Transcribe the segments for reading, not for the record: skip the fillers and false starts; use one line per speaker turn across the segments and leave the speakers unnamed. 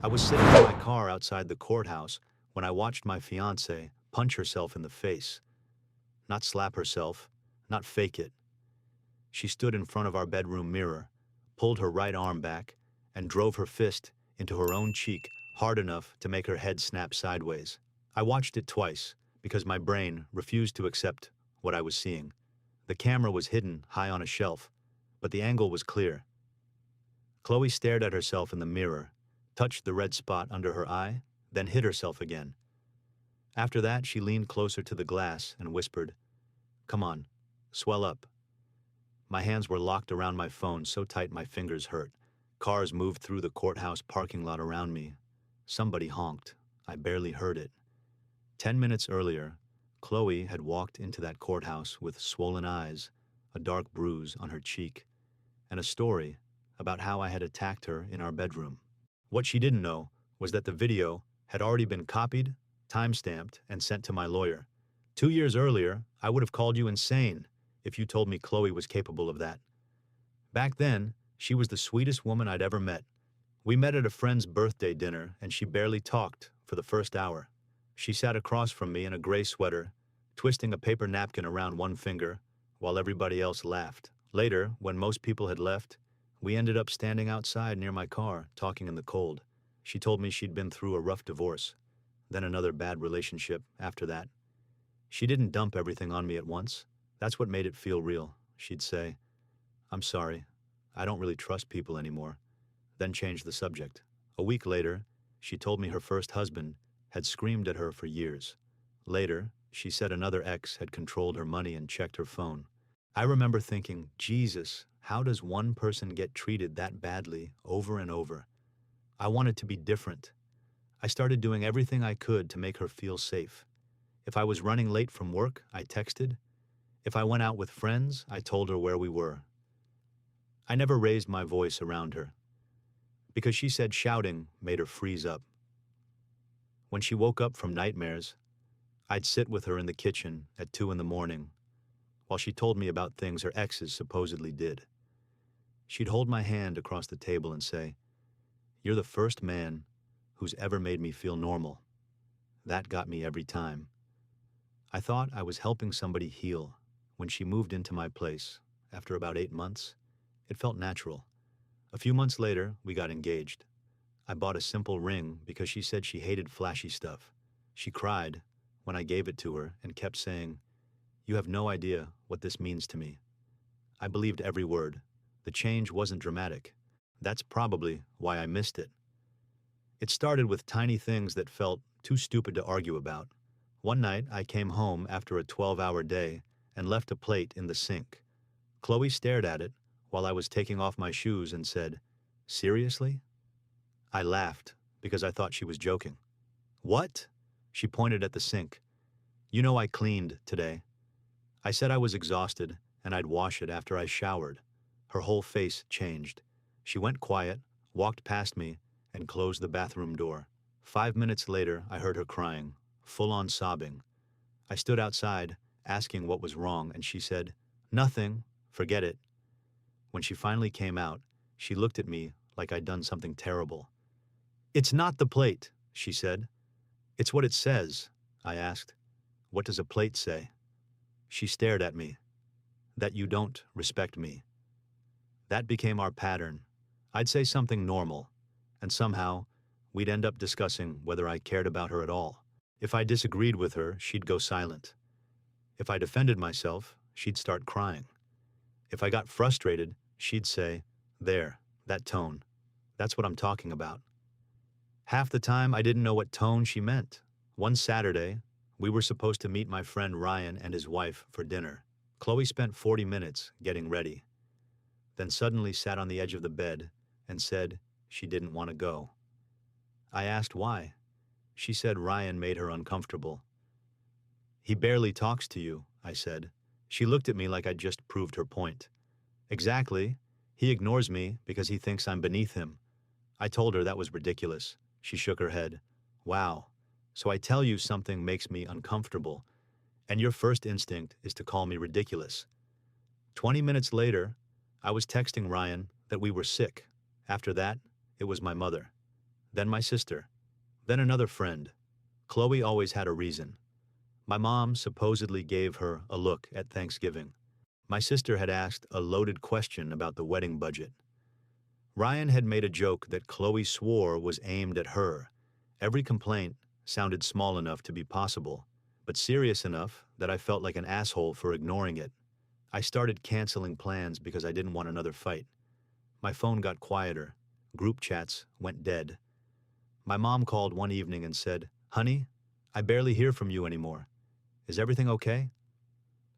I was sitting in my car outside the courthouse when I watched my fiancée punch herself in the face. Not slap herself, not fake it. She stood in front of our bedroom mirror, pulled her right arm back, and drove her fist into her own cheek hard enough to make her head snap sideways. I watched it twice because my brain refused to accept what I was seeing. The camera was hidden high on a shelf, but the angle was clear. Chloe stared at herself in the mirror, touched the red spot under her eye, then hit herself again. After that, she leaned closer to the glass and whispered, "Come on, swell up." My hands were locked around my phone so tight my fingers hurt. Cars moved through the courthouse parking lot around me. Somebody honked. I barely heard it. 10 minutes earlier, Chloe had walked into that courthouse with swollen eyes, a dark bruise on her cheek, and a story about how I had attacked her in our bedroom. What she didn't know was that the video had already been copied, time-stamped, and sent to my lawyer. 2 years earlier, I would have called you insane if you told me Chloe was capable of that. Back then, she was the sweetest woman I'd ever met. We met at a friend's birthday dinner, and she barely talked for the first hour. She sat across from me in a gray sweater, twisting a paper napkin around one finger, while everybody else laughed. Later, when most people had left, we ended up standing outside near my car, talking in the cold. She told me she'd been through a rough divorce, then another bad relationship after that. She didn't dump everything on me at once. That's what made it feel real. She'd say, "I'm sorry, I don't really trust people anymore," then change the subject. A week later, she told me her first husband had screamed at her for years. Later, she said another ex had controlled her money and checked her phone. I remember thinking, Jesus, how does one person get treated that badly over and over? I wanted to be different. I started doing everything I could to make her feel safe. If I was running late from work, I texted. If I went out with friends, I told her where we were. I never raised my voice around her, because she said shouting made her freeze up. When she woke up from nightmares, I'd sit with her in the kitchen at 2 in the morning while she told me about things her exes supposedly did. She'd hold my hand across the table and say, "You're the first man who's ever made me feel normal." That got me every time. I thought I was helping somebody heal. When she moved into my place, after about 8 months, it felt natural. A few months later, we got engaged. I bought a simple ring because she said she hated flashy stuff. She cried when I gave it to her and kept saying, "You have no idea what this means to me." I believed every word. The change wasn't dramatic. That's probably why I missed it. It started with tiny things that felt too stupid to argue about. One night, I came home after a 12-hour day and left a plate in the sink. Chloe stared at it while I was taking off my shoes and said, "Seriously?" I laughed because I thought she was joking. "What?" She pointed at the sink. "You know I cleaned today." I said I was exhausted and I'd wash it after I showered. Her whole face changed. She went quiet, walked past me, and closed the bathroom door. 5 minutes later, I heard her crying, full-on sobbing. I stood outside, asking what was wrong, and she said, "Nothing, forget it." When she finally came out, she looked at me like I'd done something terrible. "It's not the plate," she said. "It's what it says," I asked. "What does a plate say?" She stared at me. "That you don't respect me." That became our pattern. I'd say something normal, and somehow we'd end up discussing whether I cared about her at all. If I disagreed with her, she'd go silent. If I defended myself, she'd start crying. If I got frustrated, she'd say, "There, that tone. That's what I'm talking about." Half the time, I didn't know what tone she meant. One Saturday, we were supposed to meet my friend Ryan and his wife for dinner. Chloe spent 40 minutes getting ready, then suddenly sat on the edge of the bed and said she didn't want to go. I asked why. She said Ryan made her uncomfortable. "He barely talks to you," I said. She looked at me like I'd just proved her point. "Exactly. He ignores me because he thinks I'm beneath him." I told her that was ridiculous. She shook her head. "Wow. So I tell you something makes me uncomfortable, and your first instinct is to call me ridiculous." 20 minutes later, I was texting Ryan that we were sick. After that, it was my mother. then my sister, then another friend. Chloe always had a reason. My mom supposedly gave her a look at Thanksgiving. My sister had asked a loaded question about the wedding budget. Ryan had made a joke that Chloe swore was aimed at her. Every complaint sounded small enough to be possible, but serious enough that I felt like an asshole for ignoring it. I started canceling plans because I didn't want another fight. My phone got quieter. Group chats went dead. My mom called one evening and said, "Honey, I barely hear from you anymore. Is everything okay?"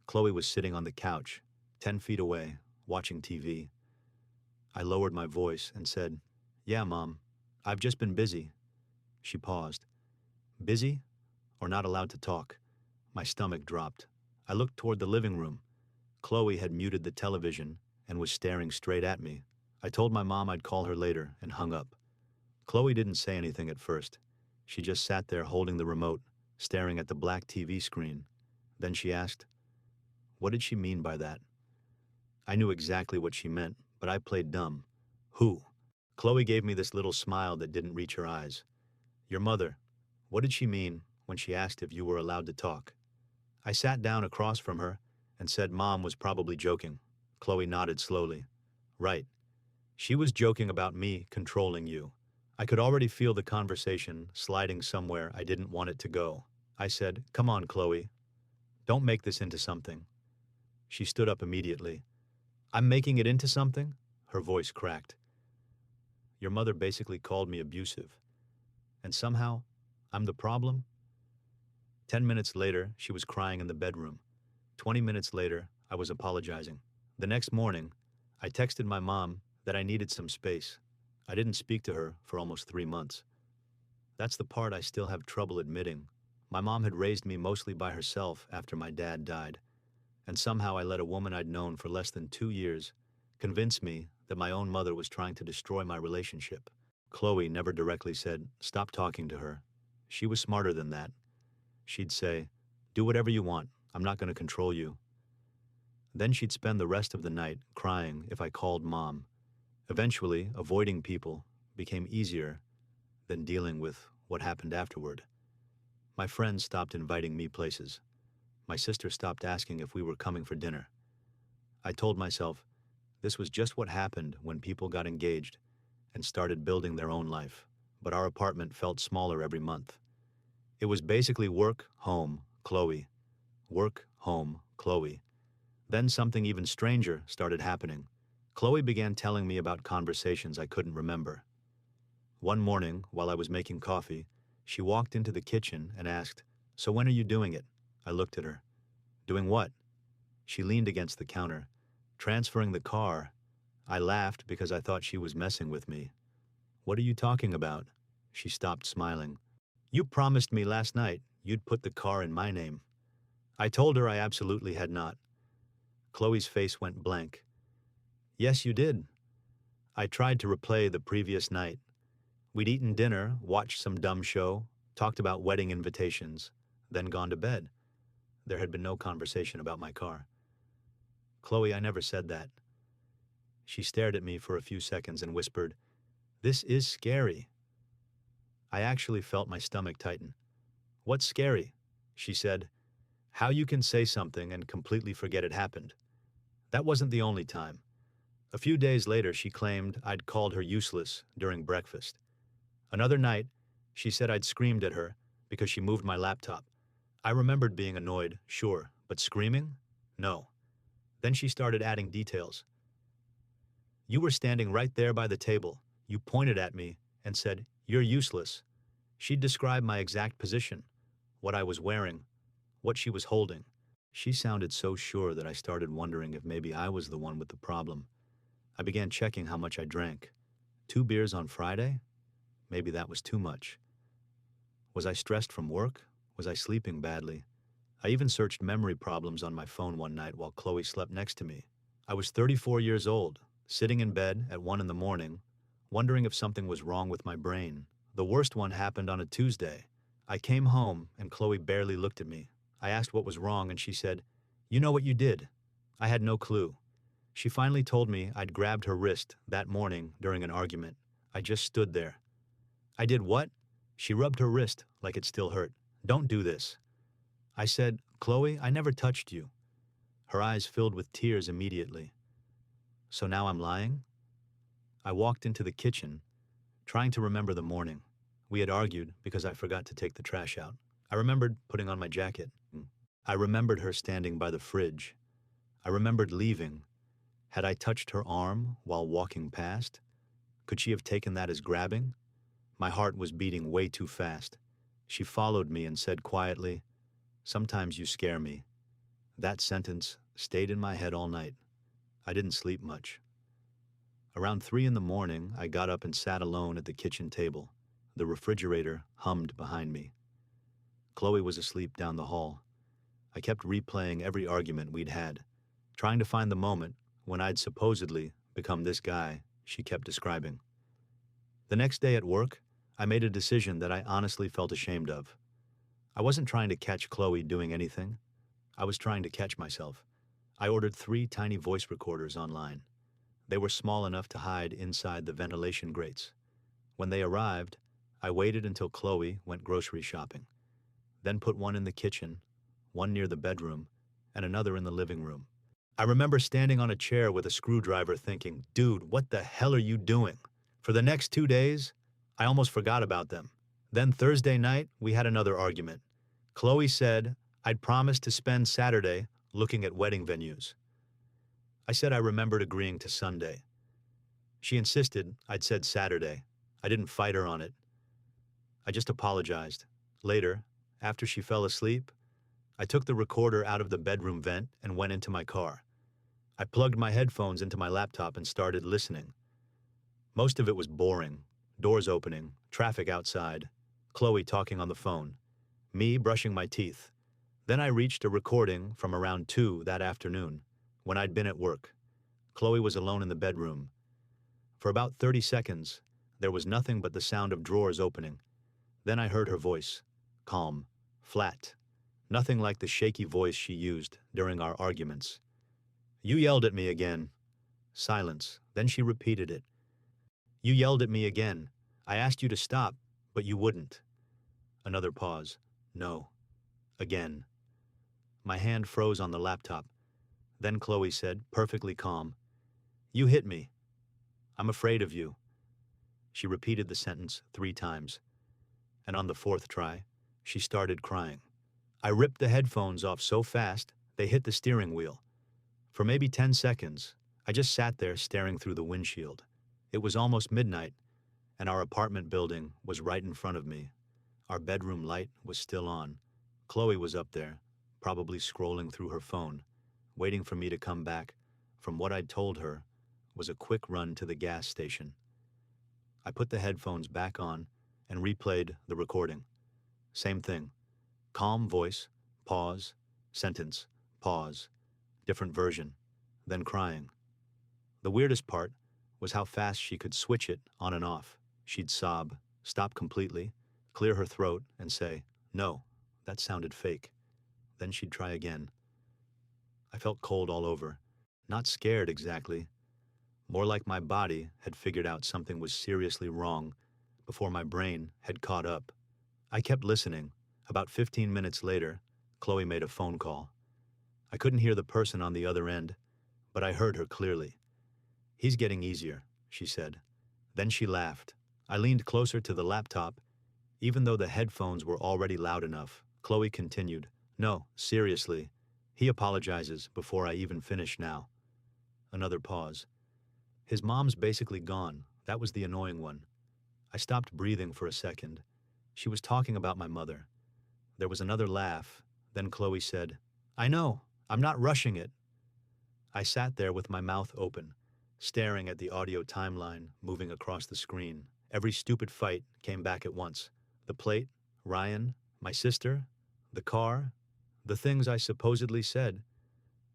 Chloe was sitting on the couch, 10 feet away, watching TV. I lowered my voice and said, "Yeah, Mom, I've just been busy." She paused. Busy or not allowed to talk? My stomach dropped. I looked toward the living room. Chloe had muted the television and was staring straight at me. I told my mom I'd call her later and hung up. Chloe didn't say anything at first. She just sat there holding the remote, staring at the black TV screen. Then she asked, "What did she mean by that?" I knew exactly what she meant, but I played dumb. "Who?" Chloe gave me this little smile that didn't reach her eyes. "Your mother. What did she mean when she asked if you were allowed to talk?" I sat down across from her and said Mom was probably joking. Chloe nodded slowly. "Right. She was joking about me controlling you." I could already feel the conversation sliding somewhere I didn't want it to go. I said, "Come on, Chloe. Don't make this into something." She stood up immediately. "I'm making it into something?" Her voice cracked. "Your mother basically called me abusive. And somehow, I'm the problem?" 10 minutes later, she was crying in the bedroom. 20 minutes later, I was apologizing. The next morning, I texted my mom that I needed some space. I didn't speak to her for almost 3 months. That's the part I still have trouble admitting. My mom had raised me mostly by herself after my dad died, and somehow I let a woman I'd known for less than 2 years convince me that my own mother was trying to destroy my relationship. Chloe never directly said, "Stop talking to her." She was smarter than that. She'd say, "Do whatever you want. I'm not going to control you." Then she'd spend the rest of the night crying if I called Mom. Eventually, avoiding people became easier than dealing with what happened afterward. My friends stopped inviting me places. My sister stopped asking if we were coming for dinner. I told myself this was just what happened when people got engaged and started building their own life, but our apartment felt smaller every month. It was basically work, home, Chloe. Work, home, Chloe. Then something even stranger started happening. Chloe began telling me about conversations I couldn't remember. One morning, while I was making coffee, she walked into the kitchen and asked, "So when are you doing it?" I looked at her. "Doing what?" She leaned against the counter. "Transferring the car." I laughed because I thought she was messing with me. "What are you talking about?" She stopped smiling. "You promised me last night you'd put the car in my name." I told her I absolutely had not. Chloe's face went blank. "Yes, you did." I tried to replay the previous night. We'd eaten dinner, watched some dumb show, talked about wedding invitations, then gone to bed. There had been no conversation about my car. "Chloe, I never said that." She stared at me for a few seconds and whispered, "This is scary." I actually felt my stomach tighten. "What's scary?" She said, "How you can say something and completely forget it happened." That wasn't the only time. A few days later, she claimed I'd called her useless during breakfast. Another night, she said I'd screamed at her because she moved my laptop. I remembered being annoyed, sure, but screaming? No. Then she started adding details. "You were standing right there by the table. You pointed at me and said, 'You're useless.'" She'd described my exact position, what I was wearing, what she was holding. She sounded so sure that I started wondering if maybe I was the one with the problem. I began checking how much I drank. 2 beers on Friday? Maybe that was too much. Was I stressed from work? Was I sleeping badly? I even searched memory problems on my phone one night while Chloe slept next to me. I was 34 years old, sitting in bed at 1 in the morning, wondering if something was wrong with my brain. The worst one happened on a Tuesday. I came home and Chloe barely looked at me. I asked what was wrong and she said, "You know what you did." I had no clue. She finally told me I'd grabbed her wrist that morning during an argument. I just stood there. I did what? She rubbed her wrist like it still hurt. Don't do this. I said, Chloe, I never touched you. Her eyes filled with tears immediately. So now I'm lying? I walked into the kitchen, trying to remember the morning. We had argued because I forgot to take the trash out. I remembered putting on my jacket. I remembered her standing by the fridge. I remembered leaving. Had I touched her arm while walking past? Could she have taken that as grabbing? My heart was beating way too fast. She followed me and said quietly, "Sometimes you scare me." That sentence stayed in my head all night. I didn't sleep much. Around 3 in the morning, I got up and sat alone at the kitchen table. The refrigerator hummed behind me. Chloe was asleep down the hall. I kept replaying every argument we'd had, trying to find the moment when I'd supposedly become this guy she kept describing. The next day at work, I made a decision that I honestly felt ashamed of. I wasn't trying to catch Chloe doing anything. I was trying to catch myself. I ordered 3 tiny voice recorders online. They were small enough to hide inside the ventilation grates. When they arrived, I waited until Chloe went grocery shopping, then put one in the kitchen, one near the bedroom, and another in the living room. I remember standing on a chair with a screwdriver thinking, dude, what the hell are you doing? For the next 2 days, I almost forgot about them. Then Thursday night, we had another argument. Chloe said I'd promised to spend Saturday looking at wedding venues. I said I remembered agreeing to Sunday. She insisted I'd said Saturday. I didn't fight her on it. I just apologized. Later, after she fell asleep, I took the recorder out of the bedroom vent and went into my car. I plugged my headphones into my laptop and started listening. Most of it was boring. Doors opening, traffic outside, Chloe talking on the phone, me brushing my teeth. Then I reached a recording from around 2 that afternoon, when I'd been at work. Chloe was alone in the bedroom. For about 30 seconds, there was nothing but the sound of drawers opening. Then I heard her voice, calm, flat, nothing like the shaky voice she used during our arguments. You yelled at me again. Silence. Then she repeated it. You yelled at me again. I asked you to stop, but you wouldn't. Another pause. No. Again. My hand froze on the laptop. Then Chloe said, perfectly calm, You hit me. I'm afraid of you. She repeated the sentence 3 times. And on the 4th try, she started crying. I ripped the headphones off so fast, they hit the steering wheel. For maybe 10 seconds, I just sat there staring through the windshield. It was almost midnight, and our apartment building was right in front of me. Our bedroom light was still on. Chloe was up there, probably scrolling through her phone, waiting for me to come back from what I'd told her was a quick run to the gas station. I put the headphones back on and replayed the recording. Same thing. Calm voice, pause, sentence, pause, different version, then crying. The weirdest part was how fast she could switch it on and off. She'd sob, stop completely, clear her throat, and say, No, that sounded fake. Then she'd try again. I felt cold all over. Not scared exactly. More like my body had figured out something was seriously wrong before my brain had caught up. I kept listening. About 15 minutes later, Chloe made a phone call. I couldn't hear the person on the other end, but I heard her clearly. He's getting easier, she said. Then she laughed. I leaned closer to the laptop. Even though the headphones were already loud enough, Chloe continued, No, seriously. He apologizes before I even finish now. Another pause. His mom's basically gone. That was the annoying one. I stopped breathing for a second. She was talking about my mother. There was another laugh. Then Chloe said, I know. I'm not rushing it. I sat there with my mouth open, staring at the audio timeline moving across the screen. Every stupid fight came back at once. The plate, Ryan, my sister, the car, the things I supposedly said.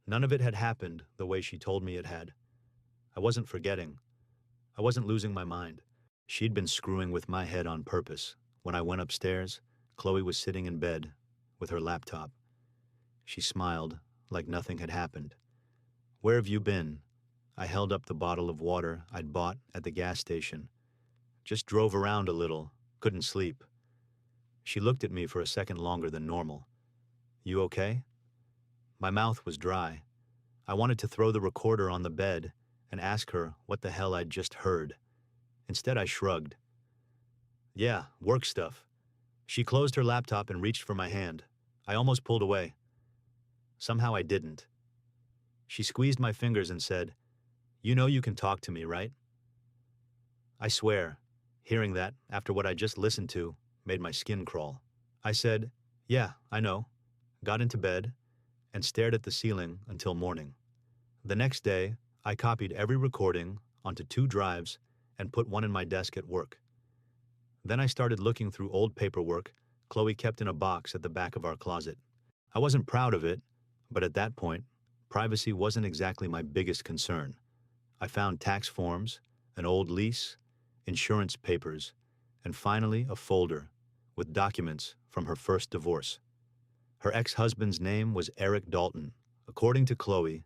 None of it had happened the way she told me it had. I wasn't forgetting. I wasn't losing my mind. She'd been screwing with my head on purpose. When I went upstairs, Chloe was sitting in bed with her laptop. She smiled like nothing had happened. Where have you been? I held up the bottle of water I'd bought at the gas station. Just drove around a little, Couldn't sleep. She looked at me for a second longer than normal. You okay? My mouth was dry. I wanted to throw the recorder on the bed and ask her what the hell I'd just heard. Instead, I shrugged. Yeah, work stuff. She closed her laptop and reached for my hand. I almost pulled away. Somehow I didn't. She squeezed my fingers and said, You know you can talk to me, right? I swear, hearing that, after what I just listened to, made my skin crawl. I said, Yeah, I know, got into bed, and stared at the ceiling until morning. The next day, I copied every recording onto 2 drives and put one in my desk at work. Then I started looking through old paperwork Chloe kept in a box at the back of our closet. I wasn't proud of it, but at that point, privacy wasn't exactly my biggest concern. I found tax forms, an old lease, insurance papers, and finally a folder with documents from her first divorce. Her ex-husband's name was Eric Dalton. According to Chloe,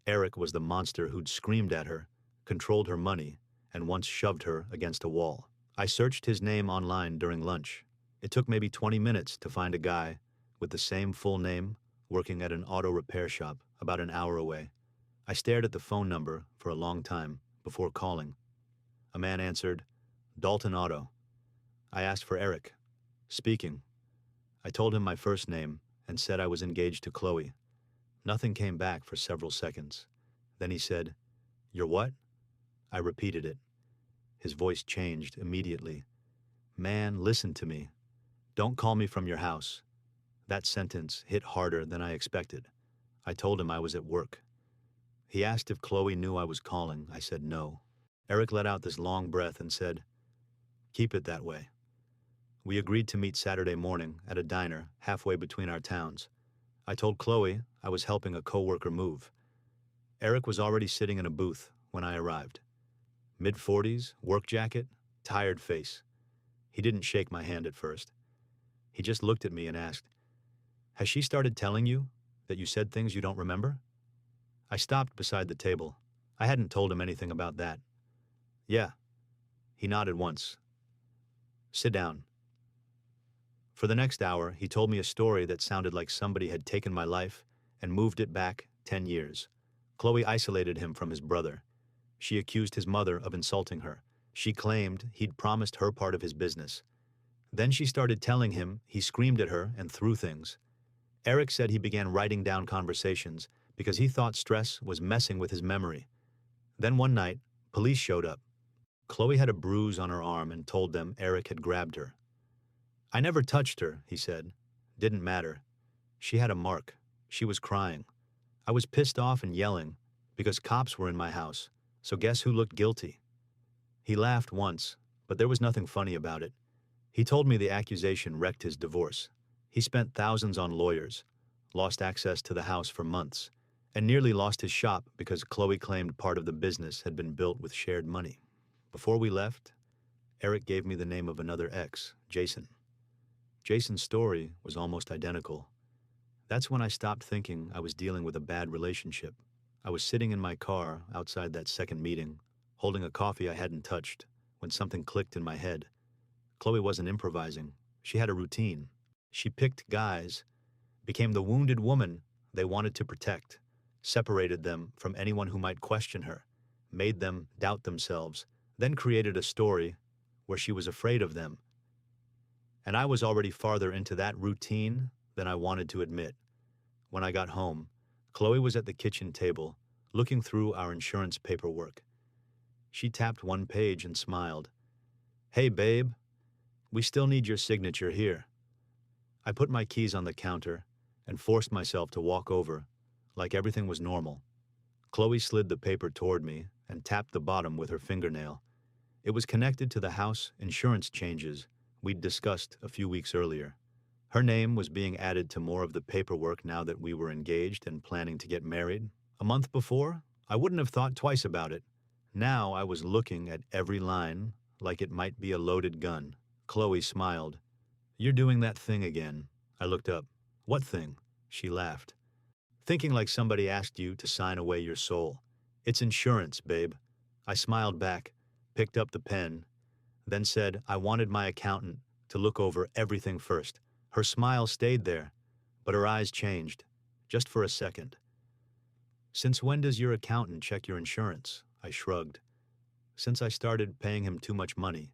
Eric was the monster who'd screamed at her, controlled her money, and once shoved her against a wall. I searched his name online during lunch. It took maybe 20 minutes to find a guy with the same full name working at an auto repair shop about an hour away. I stared at the phone number for a long time before calling. A man answered, Dalton Auto. I asked for Eric. Speaking. I told him my first name and said I was engaged to Chloe. Nothing came back for several seconds. Then he said, You're what? I repeated it. His voice changed immediately. Man, listen to me. Don't call me from your house. That sentence hit harder than I expected. I told him I was at work. He asked if Chloe knew I was calling. I said no. Eric let out this long breath and said, Keep it that way. We agreed to meet Saturday morning at a diner halfway between our towns. I told Chloe I was helping a coworker move. Eric was already sitting in a booth when I arrived. Mid-40s, work jacket, tired face. He didn't shake my hand at first. He just looked at me and asked, Has she started telling you that you said things you don't remember? I stopped beside the table. I hadn't told him anything about that. Yeah. He nodded once. Sit down. For the next hour, he told me a story that sounded like somebody had taken my life and moved it back 10 years. Chloe isolated him from his brother. She accused his mother of insulting her. She claimed he'd promised her part of his business. Then she started telling him he screamed at her and threw things. Eric said he began writing down conversations because he thought stress was messing with his memory. Then one night, police showed up. Chloe had a bruise on her arm and told them Eric had grabbed her. I never touched her, he said. Didn't matter. She had a mark. She was crying. I was pissed off and yelling because cops were in my house. So guess who looked guilty? He laughed once, but there was nothing funny about it. He told me the accusation wrecked his divorce. He spent thousands on lawyers, lost access to the house for months, and nearly lost his shop because Chloe claimed part of the business had been built with shared money. Before we left, Eric gave me the name of another ex, Jason. Jason's story was almost identical. That's when I stopped thinking I was dealing with a bad relationship. I was sitting in my car outside that second meeting, holding a coffee I hadn't touched, when something clicked in my head. Chloe wasn't improvising. She had a routine. She picked guys, became the wounded woman they wanted to protect, separated them from anyone who might question her, made them doubt themselves, then created a story where she was afraid of them. And I was already farther into that routine than I wanted to admit. When I got home, Chloe was at the kitchen table, looking through our insurance paperwork. She tapped one page and smiled. Hey, babe, we still need your signature here. I put my keys on the counter and forced myself to walk over, like everything was normal. Chloe slid the paper toward me and tapped the bottom with her fingernail. It was connected to the house insurance changes we'd discussed a few weeks earlier. Her name was being added to more of the paperwork now that we were engaged and planning to get married. A month before, I wouldn't have thought twice about it. Now I was looking at every line like it might be a loaded gun. Chloe smiled. You're doing that thing again. I looked up. What thing? She laughed. Thinking like somebody asked you to sign away your soul. It's insurance, babe. I smiled back, picked up the pen, then said I wanted my accountant to look over everything first. Her smile stayed there, but her eyes changed, just for a second. Since when does your accountant check your insurance? I shrugged. Since I started paying him too much money.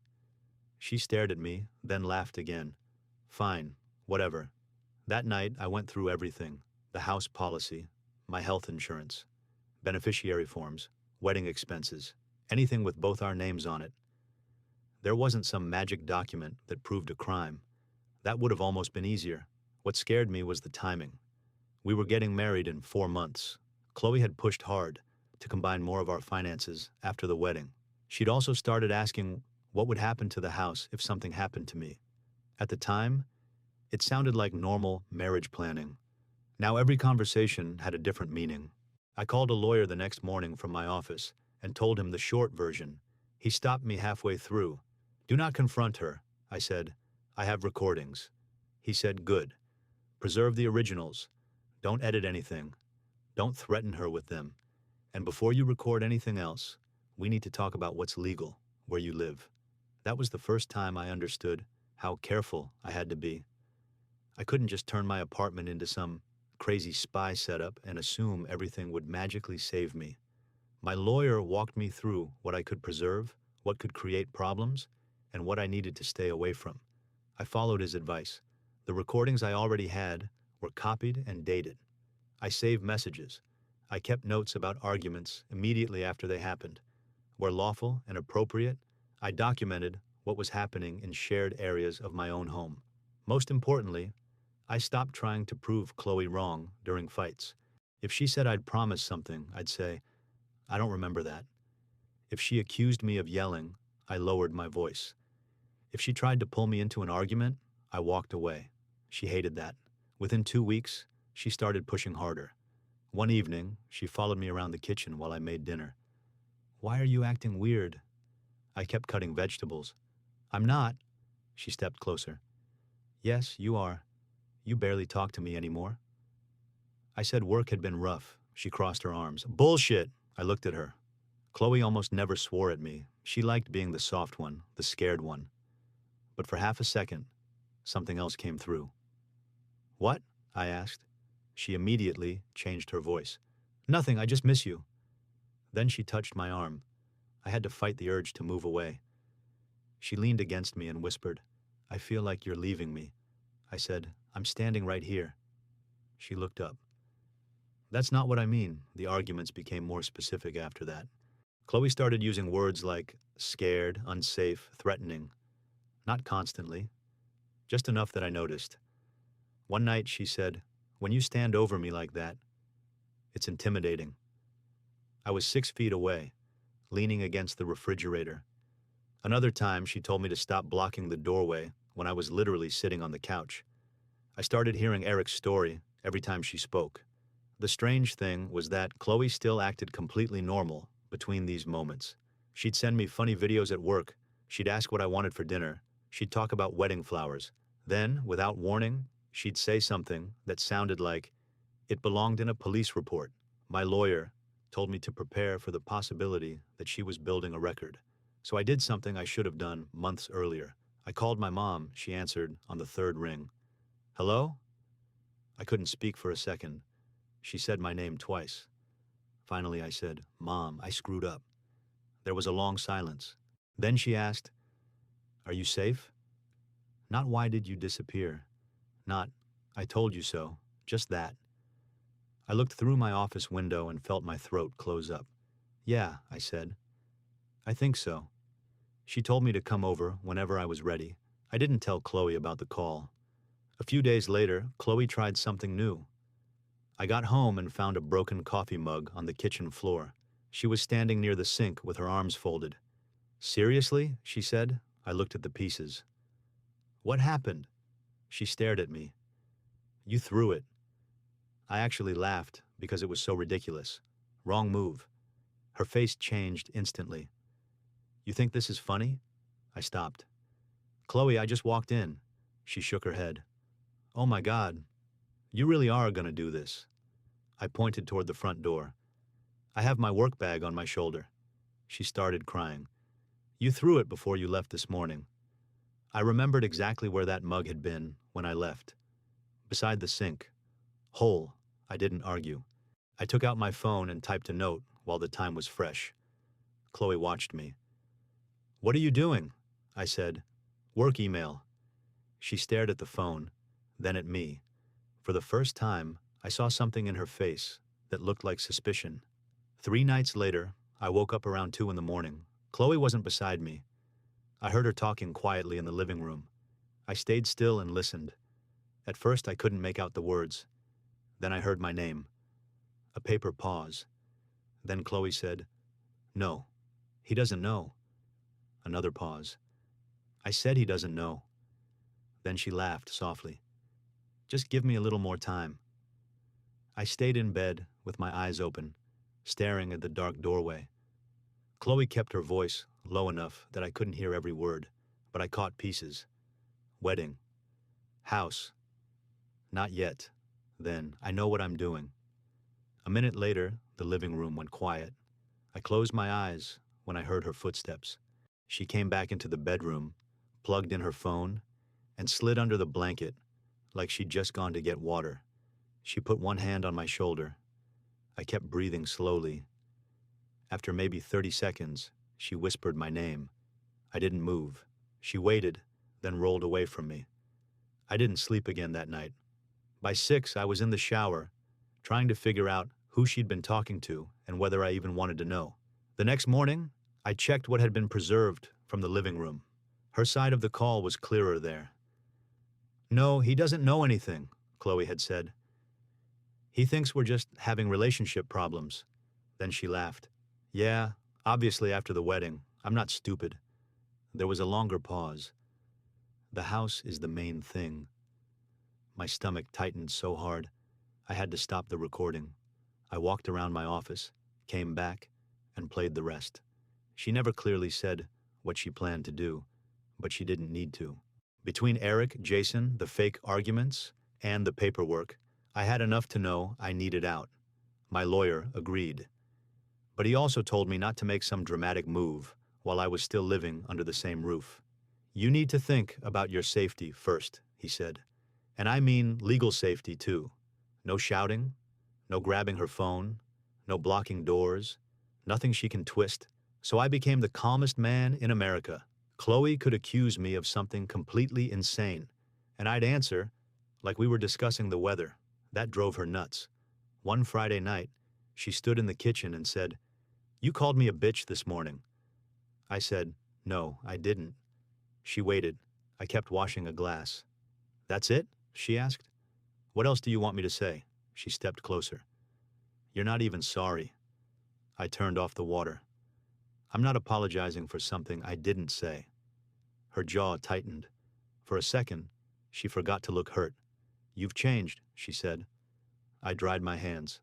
She stared at me, then laughed again. Fine, whatever. That night, I went through everything. The house policy, my health insurance, beneficiary forms, wedding expenses, anything with both our names on it. There wasn't some magic document that proved a crime. That would have almost been easier. What scared me was the timing. We were getting married in 4 months. Chloe had pushed hard to combine more of our finances after the wedding. She'd also started asking what would happen to the house if something happened to me. At the time, it sounded like normal marriage planning. Now every conversation had a different meaning. I called a lawyer the next morning from my office and told him the short version. He stopped me halfway through. Do not confront her, I said. I have recordings. He said, good. Preserve the originals. Don't edit anything. Don't threaten her with them. And before you record anything else, we need to talk about what's legal, where you live. That was the first time I understood how careful I had to be. I couldn't just turn my apartment into some crazy spy setup and assume everything would magically save me. My lawyer walked me through what I could preserve, what could create problems, and what I needed to stay away from. I followed his advice. The recordings I already had were copied and dated. I saved messages. I kept notes about arguments immediately after they happened. Where lawful and appropriate, I documented what was happening in shared areas of my own home. Most importantly, I stopped trying to prove Chloe wrong during fights. If she said I'd promised something, I'd say, I don't remember that. If she accused me of yelling, I lowered my voice. If she tried to pull me into an argument, I walked away. She hated that. Within 2 weeks, she started pushing harder. One evening, she followed me around the kitchen while I made dinner. Why are you acting weird? I kept cutting vegetables. I'm not. She stepped closer. Yes, you are. You barely talk to me anymore. I said work had been rough. She crossed her arms. Bullshit! I looked at her. Chloe almost never swore at me. She liked being the soft one, the scared one. But for half a second, something else came through. What? I asked. She immediately changed her voice. Nothing, I just miss you. Then she touched my arm. I had to fight the urge to move away. She leaned against me and whispered, I feel like you're leaving me. I said, I'm standing right here. She looked up. That's not what I mean. The arguments became more specific after that. Chloe started using words like scared, unsafe, threatening. Not constantly, just enough that I noticed. One night she said, when you stand over me like that, it's intimidating. I was 6 feet away, leaning against the refrigerator. Another time she told me to stop blocking the doorway when I was literally sitting on the couch. I started hearing Eric's story every time she spoke. The strange thing was that Chloe still acted completely normal between these moments. She'd send me funny videos at work. She'd ask what I wanted for dinner. She'd talk about wedding flowers. Then, without warning, she'd say something that sounded like, it belonged in a police report. My lawyer told me to prepare for the possibility that she was building a record. So I did something I should have done months earlier. I called my mom. She answered on the 3rd ring. Hello? I couldn't speak for a second. She said my name twice. Finally, I said, Mom, I screwed up. There was a long silence. Then she asked, Are you safe? Not why did you disappear? Not, I told you so, just that. I looked through my office window and felt my throat close up. Yeah, I said. I think so. She told me to come over whenever I was ready. I didn't tell Chloe about the call. A few days later, Chloe tried something new. I got home and found a broken coffee mug on the kitchen floor. She was standing near the sink with her arms folded. Seriously? She said. I looked at the pieces. What happened? She stared at me. You threw it. I actually laughed because it was so ridiculous. Wrong move. Her face changed instantly. You think this is funny? I stopped. Chloe, I just walked in. She shook her head. Oh my God, you really are gonna do this. I pointed toward the front door. I have my work bag on my shoulder. She started crying. You threw it before you left this morning. I remembered exactly where that mug had been when I left. Beside the sink. Whole. I didn't argue. I took out my phone and typed a note while the time was fresh. Chloe watched me. What are you doing? I said. Work email. She stared at the phone, then at me. For the first time, I saw something in her face that looked like suspicion. 3 nights later, I woke up around 2 in the morning. Chloe wasn't beside me. I heard her talking quietly in the living room. I stayed still and listened. At first, I couldn't make out the words. Then I heard my name. A paper pause. Then Chloe said, No, he doesn't know. Another pause. I said he doesn't know. Then she laughed softly. Just give me a little more time. I stayed in bed with my eyes open, staring at the dark doorway. Chloe kept her voice low enough that I couldn't hear every word, but I caught pieces. Wedding. House. Not yet. Then, I know what I'm doing. A minute later, the living room went quiet. I closed my eyes when I heard her footsteps. She came back into the bedroom, plugged in her phone, and slid under the blanket like she'd just gone to get water. She put one hand on my shoulder. I kept breathing slowly. After maybe 30 seconds, she whispered my name. I didn't move. She waited, then rolled away from me. I didn't sleep again that night. By 6, I was in the shower, trying to figure out who she'd been talking to and whether I even wanted to know. The next morning, I checked what had been preserved from the living room. Her side of the call was clearer there. No, he doesn't know anything, Chloe had said. He thinks we're just having relationship problems. Then she laughed. Yeah, obviously after the wedding. I'm not stupid. There was a longer pause. The house is the main thing. My stomach tightened so hard, I had to stop the recording. I walked around my office, came back, and played the rest. She never clearly said what she planned to do, but she didn't need to. Between Eric, Jason, the fake arguments, and the paperwork, I had enough to know I needed out. My lawyer agreed. But he also told me not to make some dramatic move while I was still living under the same roof. You need to think about your safety first, he said. And I mean legal safety too. No shouting, no grabbing her phone, no blocking doors, nothing she can twist. So I became the calmest man in America. Chloe could accuse me of something completely insane, and I'd answer like we were discussing the weather. That drove her nuts. One Friday night, she stood in the kitchen and said, You called me a bitch this morning. I said, No, I didn't. She waited. I kept washing a glass. That's it? She asked. What else do you want me to say? She stepped closer. You're not even sorry. I turned off the water. I'm not apologizing for something I didn't say. Her jaw tightened. For a second, she forgot to look hurt. You've changed, she said. I dried my hands.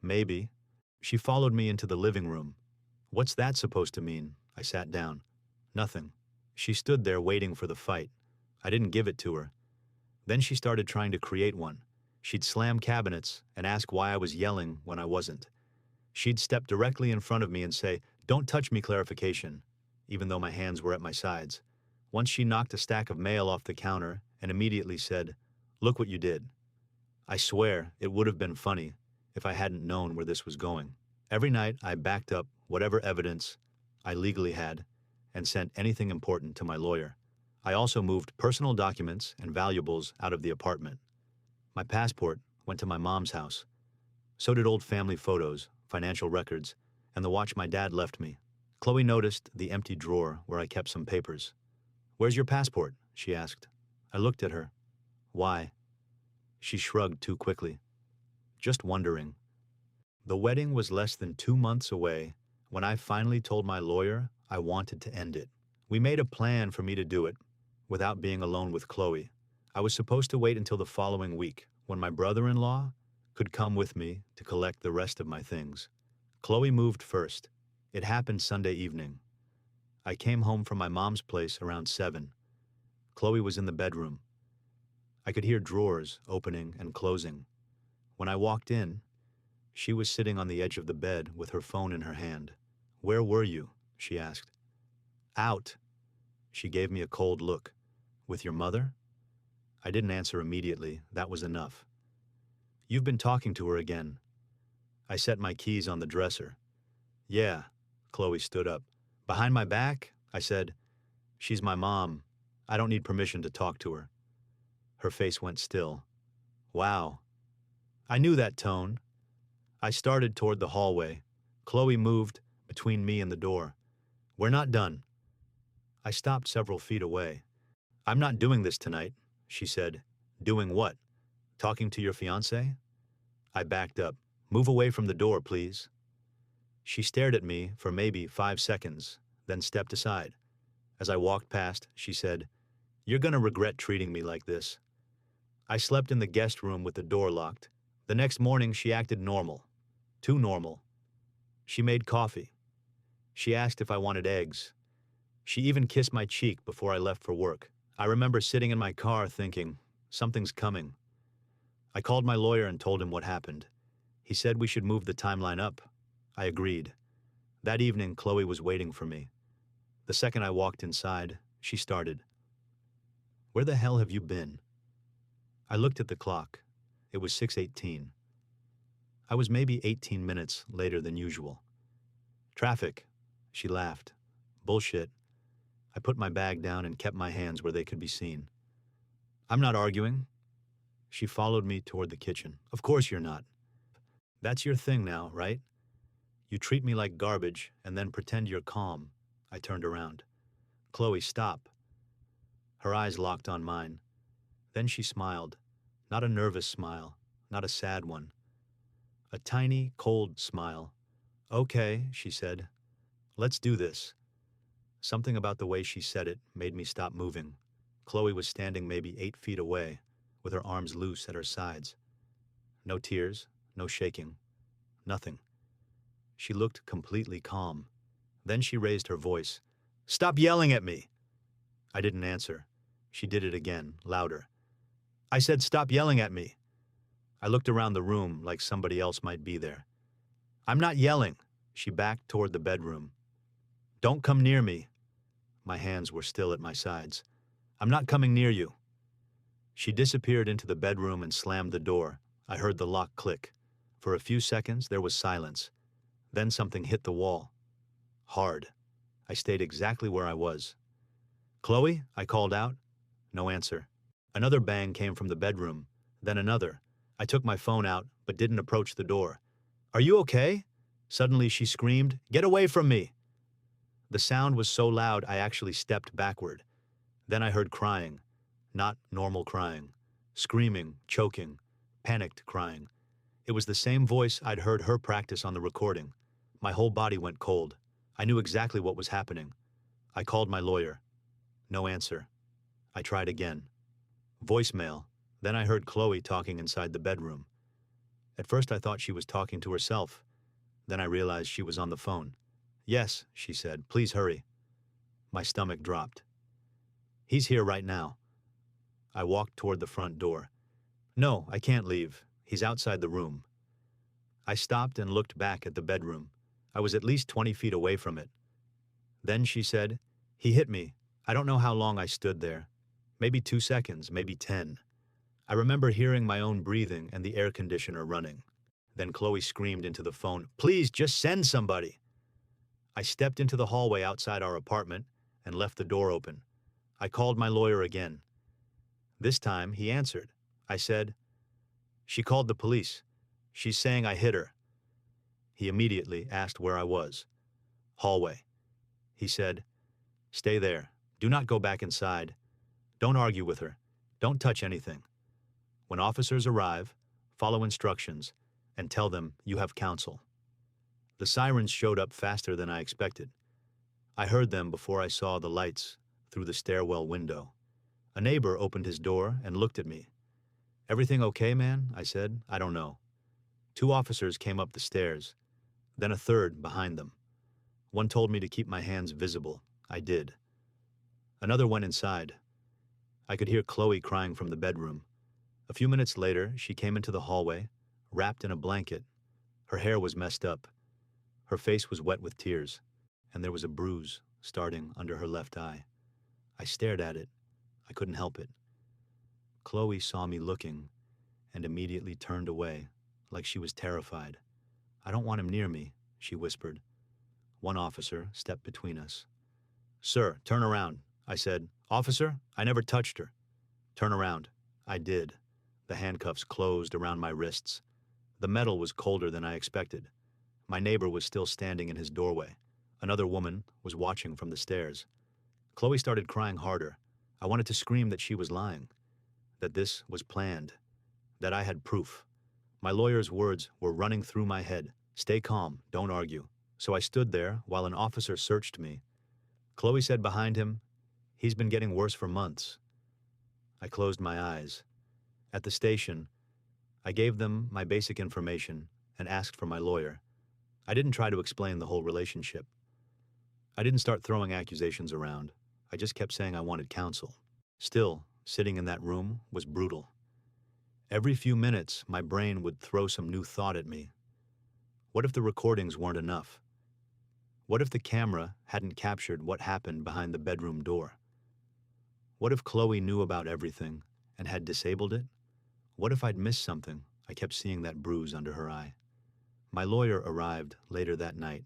Maybe. She followed me into the living room. What's that supposed to mean? I sat down. Nothing. She stood there waiting for the fight. I didn't give it to her. Then she started trying to create one. She'd slam cabinets and ask why I was yelling when I wasn't. She'd step directly in front of me and say, Don't touch me, clarification, even though my hands were at my sides. Once she knocked a stack of mail off the counter and immediately said, Look what you did. I swear it would have been funny if I hadn't known where this was going. Every night I backed up whatever evidence I legally had and sent anything important to my lawyer. I also moved personal documents and valuables out of the apartment. My passport went to my mom's house. So did old family photos, financial records, and the watch my dad left me. Chloe noticed the empty drawer where I kept some papers. Where's your passport? She asked. I looked at her. Why? She shrugged too quickly. Just wondering. The wedding was less than 2 months away when I finally told my lawyer I wanted to end it. We made a plan for me to do it without being alone with Chloe. I was supposed to wait until the following week when my brother-in-law could come with me to collect the rest of my things. Chloe moved first. It happened Sunday evening. I came home from my mom's place around 7. Chloe was in the bedroom. I could hear drawers opening and closing. When I walked in, she was sitting on the edge of the bed with her phone in her hand. Where were you? She asked. Out. She gave me a cold look. With your mother? I didn't answer immediately. That was enough. You've been talking to her again. I set my keys on the dresser. Yeah. Chloe stood up. Behind my back? I said. She's my mom. I don't need permission to talk to her. Her face went still. Wow. I knew that tone. I started toward the hallway. Chloe moved between me and the door. We're not done. I stopped several feet away. I'm not doing this tonight, she said. Doing what? Talking to your fiancé? I backed up. Move away from the door, please. She stared at me for maybe 5 seconds, then stepped aside. As I walked past, she said, You're gonna regret treating me like this. I slept in the guest room with the door locked. The next morning, she acted normal. Too normal. She made coffee. She asked if I wanted eggs. She even kissed my cheek before I left for work. I remember sitting in my car thinking, something's coming. I called my lawyer and told him what happened. He said we should move the timeline up. I agreed. That evening, Chloe was waiting for me. The second I walked inside, she started. Where the hell have you been? I looked at the clock. It was 6:18. I was maybe 18 minutes later than usual. Traffic, she laughed. Bullshit. I put my bag down and kept my hands where they could be seen. I'm not arguing. She followed me toward the kitchen. Of course you're not. That's your thing now, right? You treat me like garbage and then pretend you're calm. I turned around. Chloe, stop. Her eyes locked on mine. Then she smiled. Not a nervous smile, not a sad one. A tiny, cold smile. Okay, she said. Let's do this. Something about the way she said it made me stop moving. Chloe was standing maybe 8 feet away, with her arms loose at her sides. No tears, no shaking, nothing. She looked completely calm. Then she raised her voice. Stop yelling at me! I didn't answer. She did it again, louder. I said, stop yelling at me. I looked around the room like somebody else might be there. I'm not yelling. She backed toward the bedroom. Don't come near me. My hands were still at my sides. I'm not coming near you. She disappeared into the bedroom and slammed the door. I heard the lock click. For a few seconds, there was silence. Then something hit the wall. Hard. I stayed exactly where I was. Chloe? I called out. No answer. Another bang came from the bedroom. Then another. I took my phone out, but didn't approach the door. Are you okay? Suddenly she screamed, Get away from me! The sound was so loud I actually stepped backward. Then I heard crying. Not normal crying. Screaming, choking, panicked crying. It was the same voice I'd heard her practice on the recording. My whole body went cold. I knew exactly what was happening. I called my lawyer. No answer. I tried again. Voicemail. Then I heard Chloe talking inside the bedroom. At first I thought she was talking to herself. Then I realized she was on the phone. Yes, she said. Please hurry. My stomach dropped. He's here right now. I walked toward the front door. No, I can't leave. He's outside the room. I stopped and looked back at the bedroom. I was at least 20 feet away from it. Then she said, He hit me. I don't know how long I stood there. Maybe 2 seconds, maybe 10. I remember hearing my own breathing and the air conditioner running. Then Chloe screamed into the phone, Please, just send somebody. I stepped into the hallway outside our apartment and left the door open. I called my lawyer again. This time, he answered. I said, She called the police. She's saying I hit her. He immediately asked where I was. Hallway. He said, Stay there. Do not go back inside. Don't argue with her. Don't touch anything. When officers arrive, follow instructions and tell them you have counsel. The sirens showed up faster than I expected. I heard them before I saw the lights through the stairwell window. A neighbor opened his door and looked at me. Everything okay, man? I said. I don't know. 2 officers came up the stairs, then a third behind them. One told me to keep my hands visible. I did. Another went inside. I could hear Chloe crying from the bedroom. A few minutes later, she came into the hallway, wrapped in a blanket. Her hair was messed up. Her face was wet with tears, and there was a bruise starting under her left eye. I stared at it. I couldn't help it. Chloe saw me looking and immediately turned away, like she was terrified. "I don't want him near me," she whispered. One officer stepped between us. "Sir, turn around," I said. "Officer, I never touched her." "Turn around." I did. The handcuffs closed around my wrists. The metal was colder than I expected. My neighbor was still standing in his doorway. Another woman was watching from the stairs. Chloe started crying harder. I wanted to scream that she was lying, that this was planned, that I had proof. My lawyer's words were running through my head. "Stay calm, don't argue." So I stood there while an officer searched me. Chloe said behind him, "He's been getting worse for months." I closed my eyes. At the station, I gave them my basic information and asked for my lawyer. I didn't try to explain the whole relationship. I didn't start throwing accusations around. I just kept saying I wanted counsel. Still, sitting in that room was brutal. Every few minutes, my brain would throw some new thought at me. What if the recordings weren't enough? What if the camera hadn't captured what happened behind the bedroom door? What if Chloe knew about everything and had disabled it? What if I'd missed something? I kept seeing that bruise under her eye. My lawyer arrived later that night.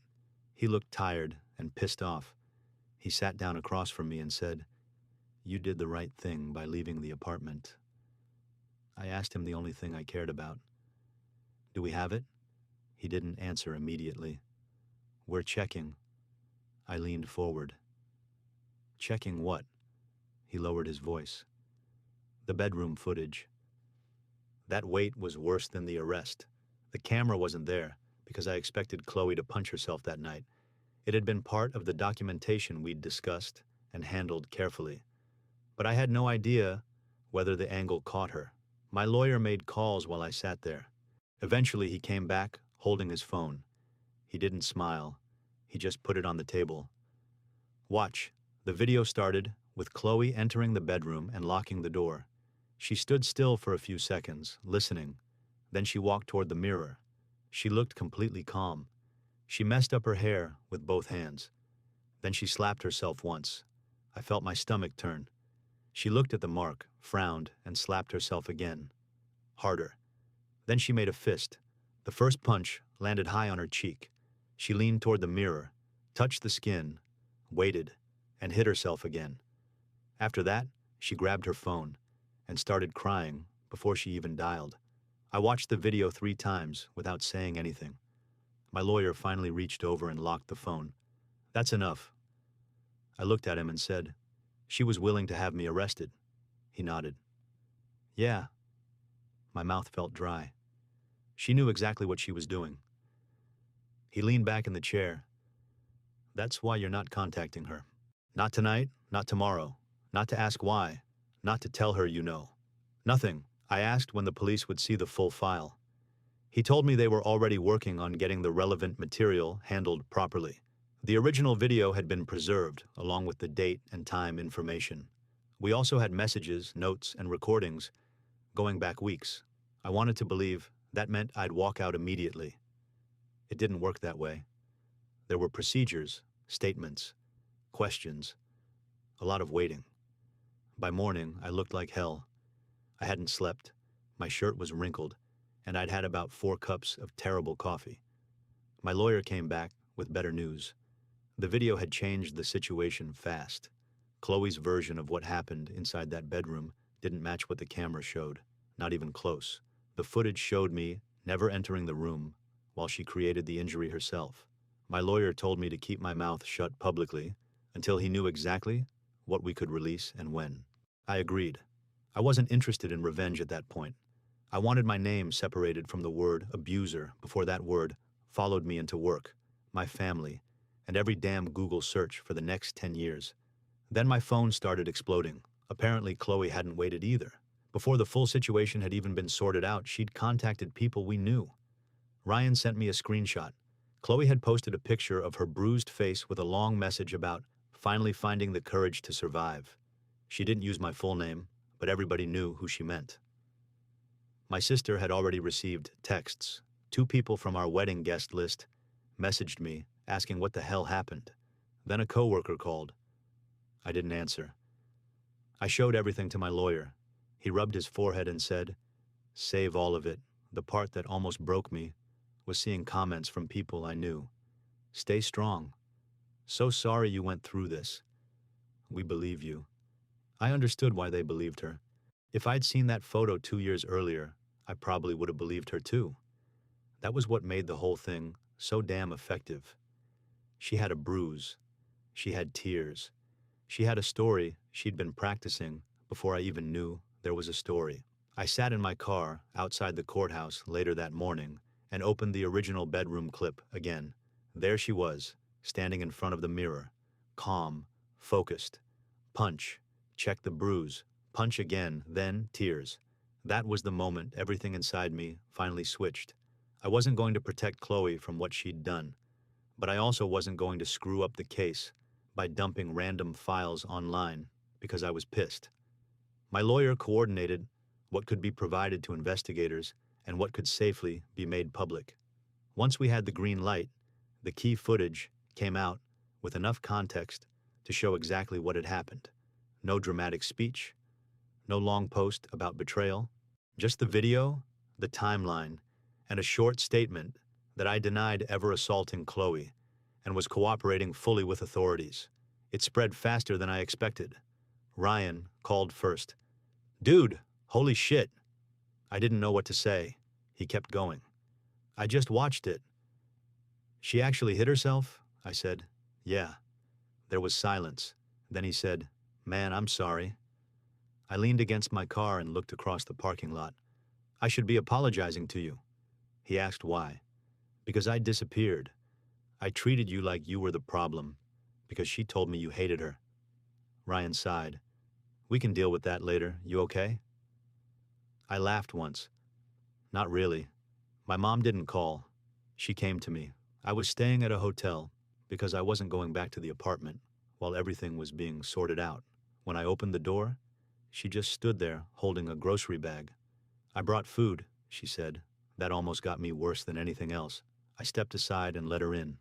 He looked tired and pissed off. He sat down across from me and said, "You did the right thing by leaving the apartment." I asked him the only thing I cared about. "Do we have it?" He didn't answer immediately. "We're checking." I leaned forward. "Checking what?" He lowered his voice. "The bedroom footage." That wait was worse than the arrest. The camera wasn't there because I expected Chloe to punch herself that night. It had been part of the documentation we'd discussed and handled carefully. But I had no idea whether the angle caught her. My lawyer made calls while I sat there. Eventually he came back holding his phone. He didn't smile. He just put it on the table. "Watch." The video started with Chloe entering the bedroom and locking the door. She stood still for a few seconds, listening. Then she walked toward the mirror. She looked completely calm. She messed up her hair with both hands. Then she slapped herself once. I felt my stomach turn. She looked at the mark, frowned, and slapped herself again. Harder. Then she made a fist. The first punch landed high on her cheek. She leaned toward the mirror, touched the skin, waited, and hit herself again. After that, she grabbed her phone and started crying before she even dialed. I watched the video 3 times without saying anything. My lawyer finally reached over and locked the phone. "That's enough." I looked at him and said, "She was willing to have me arrested." He nodded. "Yeah." My mouth felt dry. She knew exactly what she was doing. He leaned back in the chair. "That's why you're not contacting her. Not tonight, not tomorrow, not to ask why, not to tell her you know. Nothing." I asked when the police would see the full file. He told me they were already working on getting the relevant material handled properly. The original video had been preserved, along with the date and time information. We also had messages, notes, and recordings going back weeks. I wanted to believe that meant I'd walk out immediately. It didn't work that way. There were procedures, statements, questions, a lot of waiting. By morning, I looked like hell. I hadn't slept, my shirt was wrinkled, and I'd had about 4 cups of terrible coffee. My lawyer came back with better news. The video had changed the situation fast. Chloe's version of what happened inside that bedroom didn't match what the camera showed, not even close. The footage showed me never entering the room while she created the injury herself. My lawyer told me to keep my mouth shut publicly until he knew exactly what we could release and when. I agreed. I wasn't interested in revenge at that point. I wanted my name separated from the word abuser before that word followed me into work, my family, and every damn Google search for the next 10 years. Then my phone started exploding. Apparently Chloe hadn't waited either. Before the full situation had even been sorted out, she'd contacted people we knew. Ryan sent me a screenshot. Chloe had posted a picture of her bruised face with a long message about finally finding the courage to survive. She didn't use my full name, but everybody knew who she meant. My sister had already received texts. 2 people from our wedding guest list messaged me asking what the hell happened. Then a coworker called. I didn't answer. I showed everything to my lawyer. He rubbed his forehead and said, "Save all of it. The part that almost broke me was seeing comments from people I knew. Stay strong. So sorry you went through this. We believe you." I understood why they believed her. If I'd seen that photo 2 years earlier, I probably would have believed her too. That was what made the whole thing so damn effective. She had a bruise. She had tears. She had a story she'd been practicing before I even knew there was a story. I sat in my car outside the courthouse later that morning and opened the original bedroom clip again. There she was, standing in front of the mirror, calm, focused. Punch, check the bruise, punch again, then tears. That was the moment everything inside me finally switched. I wasn't going to protect Chloe from what she'd done, but I also wasn't going to screw up the case by dumping random files online because I was pissed. My lawyer coordinated what could be provided to investigators and what could safely be made public. Once we had the green light, the key footage came out with enough context to show exactly what had happened. No dramatic speech, no long post about betrayal, just the video, the timeline, and a short statement that I denied ever assaulting Chloe and was cooperating fully with authorities. It spread faster than I expected. Ryan called first. "Dude, holy shit." I didn't know what to say. He kept going. "I just watched it." "She actually hit herself?" I said. "Yeah." There was silence. Then he said, "Man, I'm sorry." I leaned against my car and looked across the parking lot. "I should be apologizing to you." He asked why. "Because I disappeared. I treated you like you were the problem, because she told me you hated her." Ryan sighed. "We can deal with that later. You okay?" I laughed once. "Not really. My mom didn't call. She came to me. I was staying at a hotel because I wasn't going back to the apartment while everything was being sorted out. When I opened the door, she just stood there holding a grocery bag. 'I brought food,' she said. That almost got me worse than anything else. I stepped aside and let her in.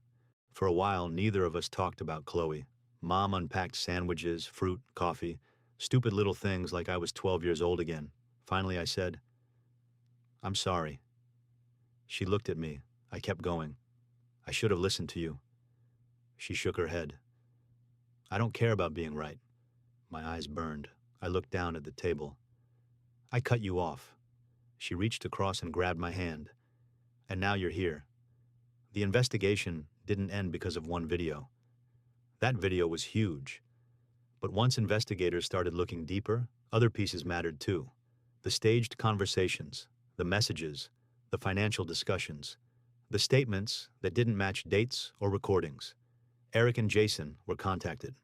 For a while, neither of us talked about Chloe. Mom unpacked sandwiches, fruit, coffee, stupid little things like I was 12 years old again. Finally, I said, "I'm sorry." She looked at me. I kept going. "I should have listened to you." She shook her head. "I don't care about being right." My eyes burned. I looked down at the table. "I cut you off." She reached across and grabbed my hand. "And now you're here." The investigation didn't end because of one video. That video was huge. But once investigators started looking deeper, other pieces mattered too. The staged conversations, the messages, the financial discussions, the statements that didn't match dates or recordings. Eric and Jason were contacted.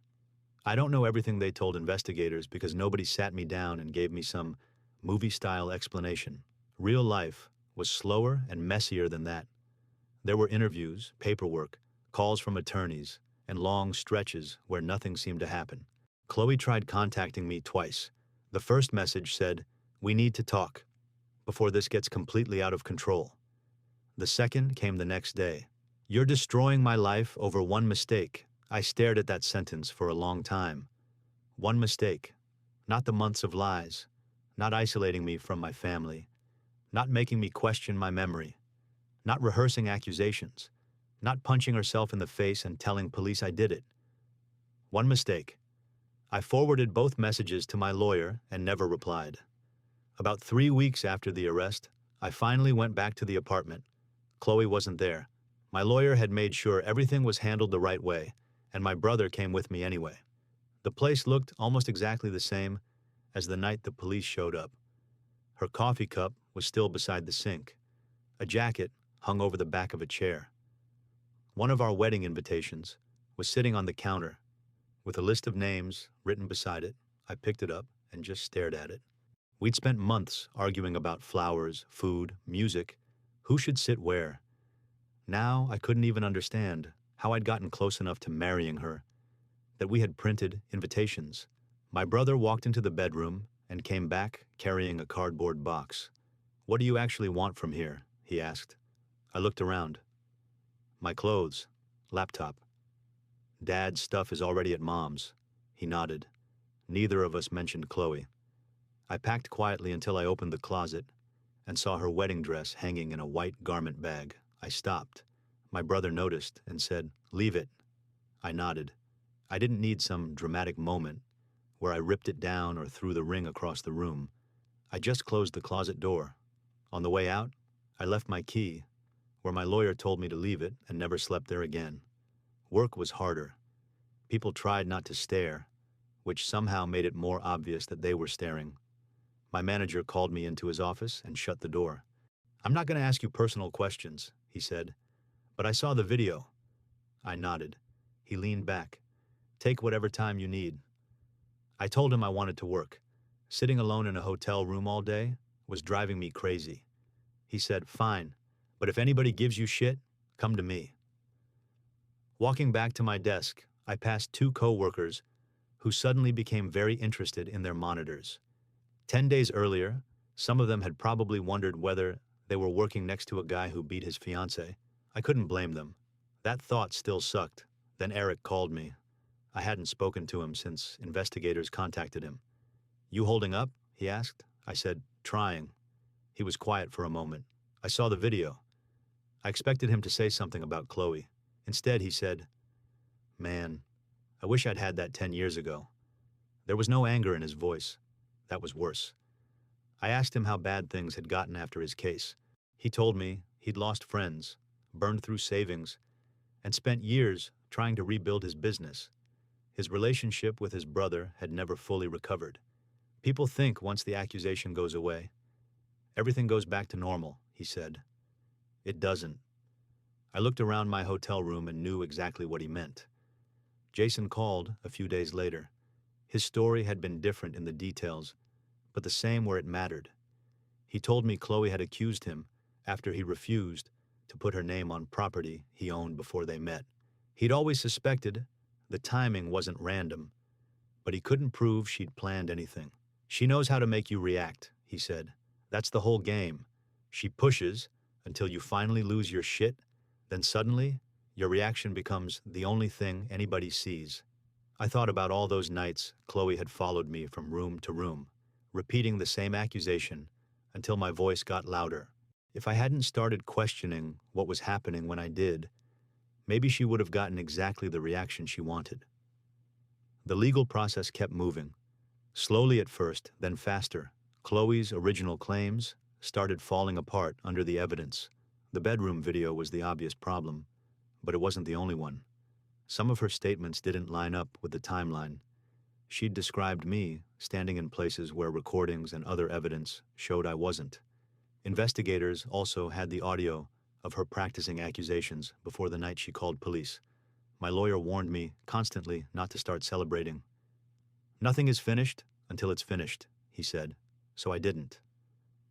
I don't know everything they told investigators because nobody sat me down and gave me some movie-style explanation. Real life was slower and messier than that. There were interviews, paperwork, calls from attorneys, and long stretches where nothing seemed to happen. Chloe tried contacting me twice. The first message said, "We need to talk before this gets completely out of control." The second came the next day. "You're destroying my life over one mistake." I stared at that sentence for a long time. One mistake. Not the months of lies. Not isolating me from my family. Not making me question my memory. Not rehearsing accusations. Not punching herself in the face and telling police I did it. One mistake. I forwarded both messages to my lawyer and never replied. About 3 weeks after the arrest, I finally went back to the apartment. Chloe wasn't there. My lawyer had made sure everything was handled the right way, and my brother came with me anyway. The place looked almost exactly the same as the night the police showed up. Her coffee cup was still beside the sink. A jacket hung over the back of a chair. One of our wedding invitations was sitting on the counter. With a list of names written beside it, I picked it up and just stared at it. We'd spent months arguing about flowers, food, music, who should sit where. Now I couldn't even understand how I'd gotten close enough to marrying her, that we had printed invitations. My brother walked into the bedroom and came back carrying a cardboard box. "What do you actually want from here?" he asked. I looked around. "My clothes, laptop." Dad's stuff is already at Mom's. He nodded. Neither of us mentioned Chloe. I packed quietly until I opened the closet and saw her wedding dress hanging in a white garment bag. I stopped. My brother noticed and said, "Leave it." I nodded. I didn't need some dramatic moment where I ripped it down or threw the ring across the room. I just closed the closet door. On the way out, I left my key, where my lawyer told me to leave it, and never slept there again. Work was harder. People tried not to stare, which somehow made it more obvious that they were staring. My manager called me into his office and shut the door. "I'm not going to ask you personal questions," he said, "but I saw the video." I nodded. He leaned back. "Take whatever time you need." I told him I wanted to work. Sitting alone in a hotel room all day was driving me crazy. He said, "Fine, but if anybody gives you shit, come to me." Walking back to my desk, I passed two co-workers who suddenly became very interested in their monitors. 10 days earlier, some of them had probably wondered whether they were working next to a guy who beat his fiancée. I couldn't blame them. That thought still sucked. Then Eric called me. I hadn't spoken to him since investigators contacted him. "You holding up?" he asked. I said, "Trying." He was quiet for a moment. I saw the video. I expected him to say something about Chloe. Instead, he said, "Man, I wish I'd had that 10 years ago." There was no anger in his voice. That was worse. I asked him how bad things had gotten after his case. He told me he'd lost friends, burned through savings, and spent years trying to rebuild his business. His relationship with his brother had never fully recovered. "People think once the accusation goes away, everything goes back to normal," he said. It doesn't. I looked around my hotel room and knew exactly what he meant. Jason called a few days later. His story had been different in the details, but the same where it mattered. He told me Chloe had accused him after he refused to put her name on property he owned before they met. He'd always suspected the timing wasn't random, but he couldn't prove she'd planned anything. "She knows how to make you react," he said. "That's the whole game. She pushes until you finally lose your shit, then suddenly your reaction becomes the only thing anybody sees." I thought about all those nights Chloe had followed me from room to room, repeating the same accusation until my voice got louder. If I hadn't started questioning what was happening when I did, maybe she would have gotten exactly the reaction she wanted. The legal process kept moving, slowly at first, then faster. Chloe's original claims started falling apart under the evidence. The bedroom video was the obvious problem, but it wasn't the only one. Some of her statements didn't line up with the timeline. She'd described me standing in places where recordings and other evidence showed I wasn't. Investigators also had the audio of her practicing accusations before the night she called police. My lawyer warned me constantly not to start celebrating. "Nothing is finished until it's finished," he said, so I didn't.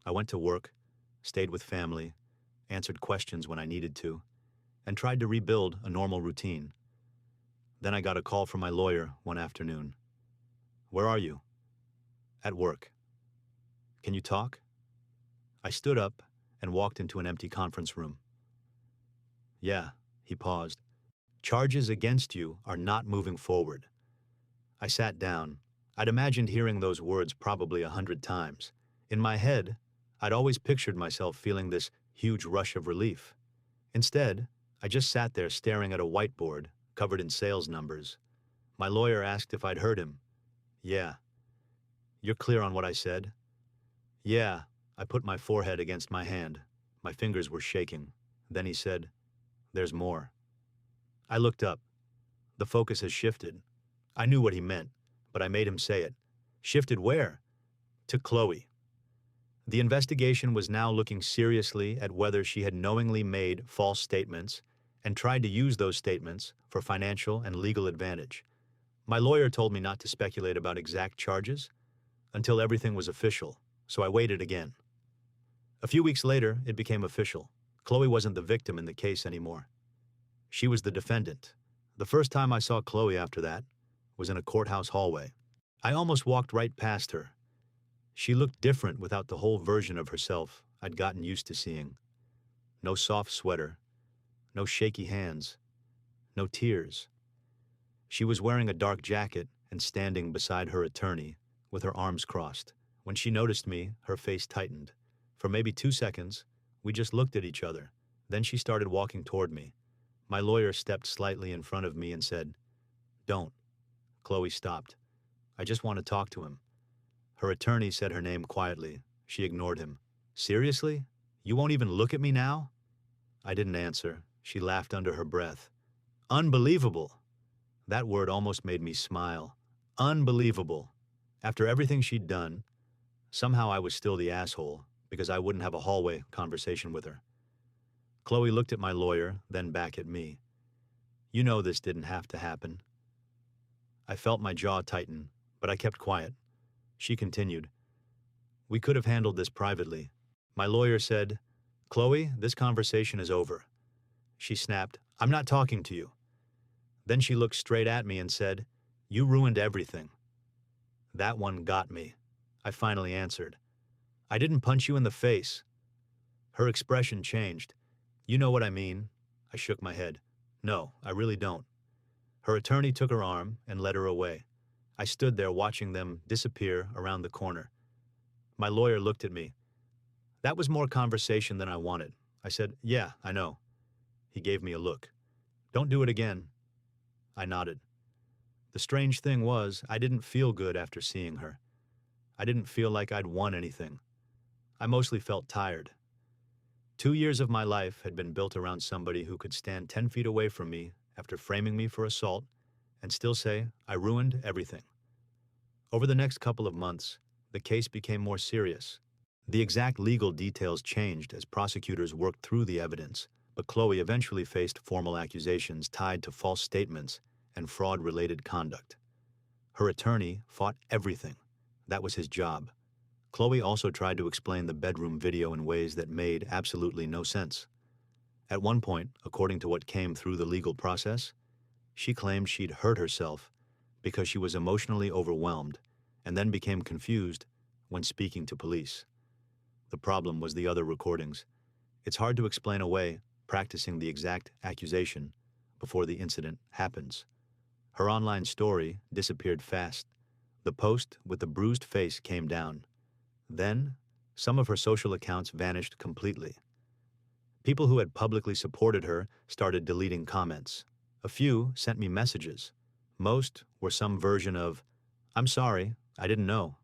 I went to work, stayed with family, answered questions when I needed to, and tried to rebuild a normal routine. Then I got a call from my lawyer one afternoon. "Where are you?" "At work." "Can you talk?" I stood up and walked into an empty conference room. "Yeah," he paused. "Charges against you are not moving forward." I sat down. I'd imagined hearing those words probably 100 times. In my head, I'd always pictured myself feeling this huge rush of relief. Instead, I just sat there staring at a whiteboard covered in sales numbers. My lawyer asked if I'd heard him. "Yeah." "You're clear on what I said?" "Yeah." I put my forehead against my hand. My fingers were shaking. Then he said, "There's more." I looked up. The focus has shifted. I knew what he meant, but I made him say it. "Shifted where?" "To Chloe." The investigation was now looking seriously at whether she had knowingly made false statements and tried to use those statements for financial and legal advantage. My lawyer told me not to speculate about exact charges until everything was official, so I waited again. A few weeks later, it became official. Chloe wasn't the victim in the case anymore. She was the defendant. The first time I saw Chloe after that was in a courthouse hallway. I almost walked right past her. She looked different without the whole version of herself I'd gotten used to seeing. No soft sweater, no shaky hands, no tears. She was wearing a dark jacket and standing beside her attorney with her arms crossed. When she noticed me, her face tightened. For maybe 2 seconds, we just looked at each other. Then she started walking toward me. My lawyer stepped slightly in front of me and said, "Don't." Chloe stopped. "I just want to talk to him." Her attorney said her name quietly. She ignored him. "Seriously? You won't even look at me now?" I didn't answer. She laughed under her breath. "Unbelievable." That word almost made me smile. Unbelievable. After everything she'd done, somehow I was still the asshole because I wouldn't have a hallway conversation with her. Chloe looked at my lawyer, then back at me. "You know this didn't have to happen." I felt my jaw tighten, but I kept quiet. She continued, "We could have handled this privately." My lawyer said, "Chloe, this conversation is over." She snapped, "I'm not talking to you." Then she looked straight at me and said, "You ruined everything." That one got me. I finally answered, "I didn't punch you in the face." Her expression changed. "You know what I mean." I shook my head. "No, I really don't." Her attorney took her arm and led her away. I stood there watching them disappear around the corner. My lawyer looked at me. "That was more conversation than I wanted." I said, "Yeah, I know." He gave me a look. "Don't do it again." I nodded. The strange thing was, I didn't feel good after seeing her. I didn't feel like I'd won anything. I mostly felt tired. 2 years of my life had been built around somebody who could stand 10 feet away from me after framing me for assault and still say, I ruined everything. Over the next couple of months, the case became more serious. The exact legal details changed as prosecutors worked through the evidence, but Chloe eventually faced formal accusations tied to false statements and fraud-related conduct. Her attorney fought everything. That was his job. Chloe also tried to explain the bedroom video in ways that made absolutely no sense. At one point, according to what came through the legal process, she claimed she'd hurt herself because she was emotionally overwhelmed and then became confused when speaking to police. The problem was the other recordings. It's hard to explain away practicing the exact accusation before the incident happens. Her online story disappeared fast. The post with the bruised face came down. Then, some of her social accounts vanished completely. People who had publicly supported her started deleting comments. A few sent me messages. Most were some version of, "I'm sorry, I didn't know."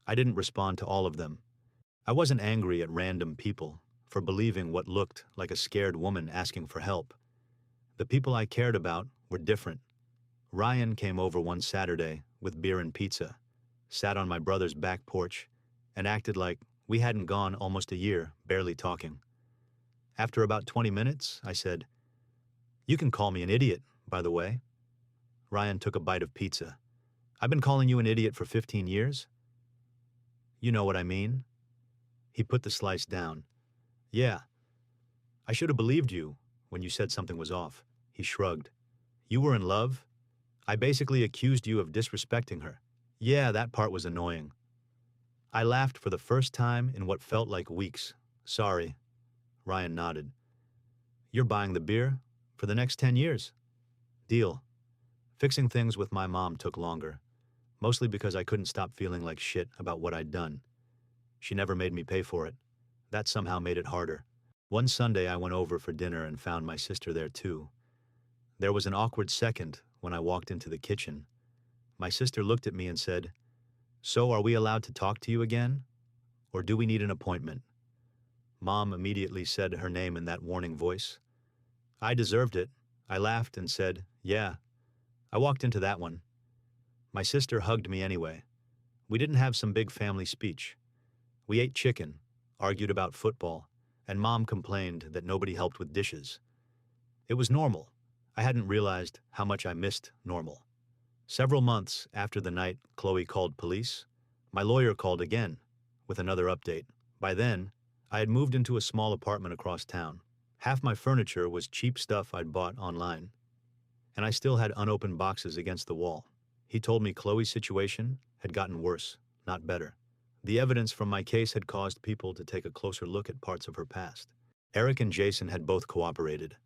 I didn't respond to all of them. I wasn't angry at random people for believing what looked like a scared woman asking for help. The people I cared about were different. Ryan came over one Saturday with beer and pizza, sat on my brother's back porch, and acted like we hadn't gone almost a year, barely talking. After about 20 minutes, I said, "You can call me an idiot, by the way." Ryan took a bite of pizza. "I've been calling you an idiot for 15 years? You know what I mean?" He put the slice down. "Yeah. I should have believed you when you said something was off." He shrugged. "You were in love? I basically accused you of disrespecting her." "Yeah, that part was annoying." I laughed for the first time in what felt like weeks. "Sorry." Ryan nodded. "You're buying the beer for the next 10 years. Deal." Fixing things with my mom took longer, mostly because I couldn't stop feeling like shit about what I'd done. She never made me pay for it. That somehow made it harder. One Sunday I went over for dinner and found my sister there too. There was an awkward second when I walked into the kitchen. My sister looked at me and said, "So are we allowed to talk to you again? Or do we need an appointment?" Mom immediately said her name in that warning voice. I deserved it. I laughed and said, "Yeah." I walked into that one. My sister hugged me anyway. We didn't have some big family speech. We ate chicken, argued about football, and Mom complained that nobody helped with dishes. It was normal. I hadn't realized how much I missed normal. Several months after the night Chloe called police, my lawyer called again with another update. By then, I had moved into a small apartment across town. Half my furniture was cheap stuff I'd bought online, and I still had unopened boxes against the wall. He told me Chloe's situation had gotten worse, not better. The evidence from my case had caused people to take a closer look at parts of her past. Eric and Jason had both cooperated.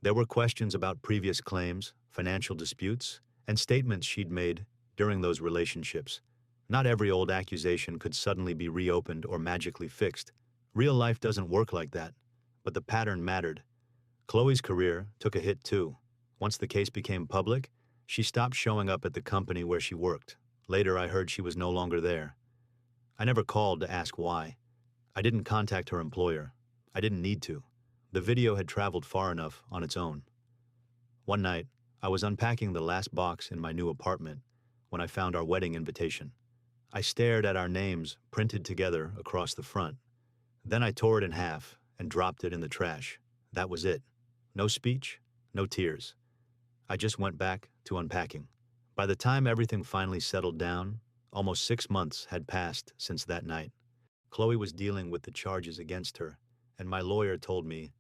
There were questions about previous claims, financial disputes, and statements she'd made during those relationships. Not every old accusation could suddenly be reopened or magically fixed. Real life doesn't work like that, but the pattern mattered. Chloe's career took a hit too. Once the case became public, she stopped showing up at the company where she worked. Later, I heard she was no longer there. I never called to ask why. I didn't contact her employer. I didn't need to. The video had traveled far enough on its own. One night, I was unpacking the last box in my new apartment when I found our wedding invitation. I stared at our names printed together across the front. Then I tore it in half and dropped it in the trash. That was it. No speech, no tears. I just went back to unpacking. By the time everything finally settled down, almost 6 months had passed since that night. Chloe was dealing with the charges against her, and my lawyer told me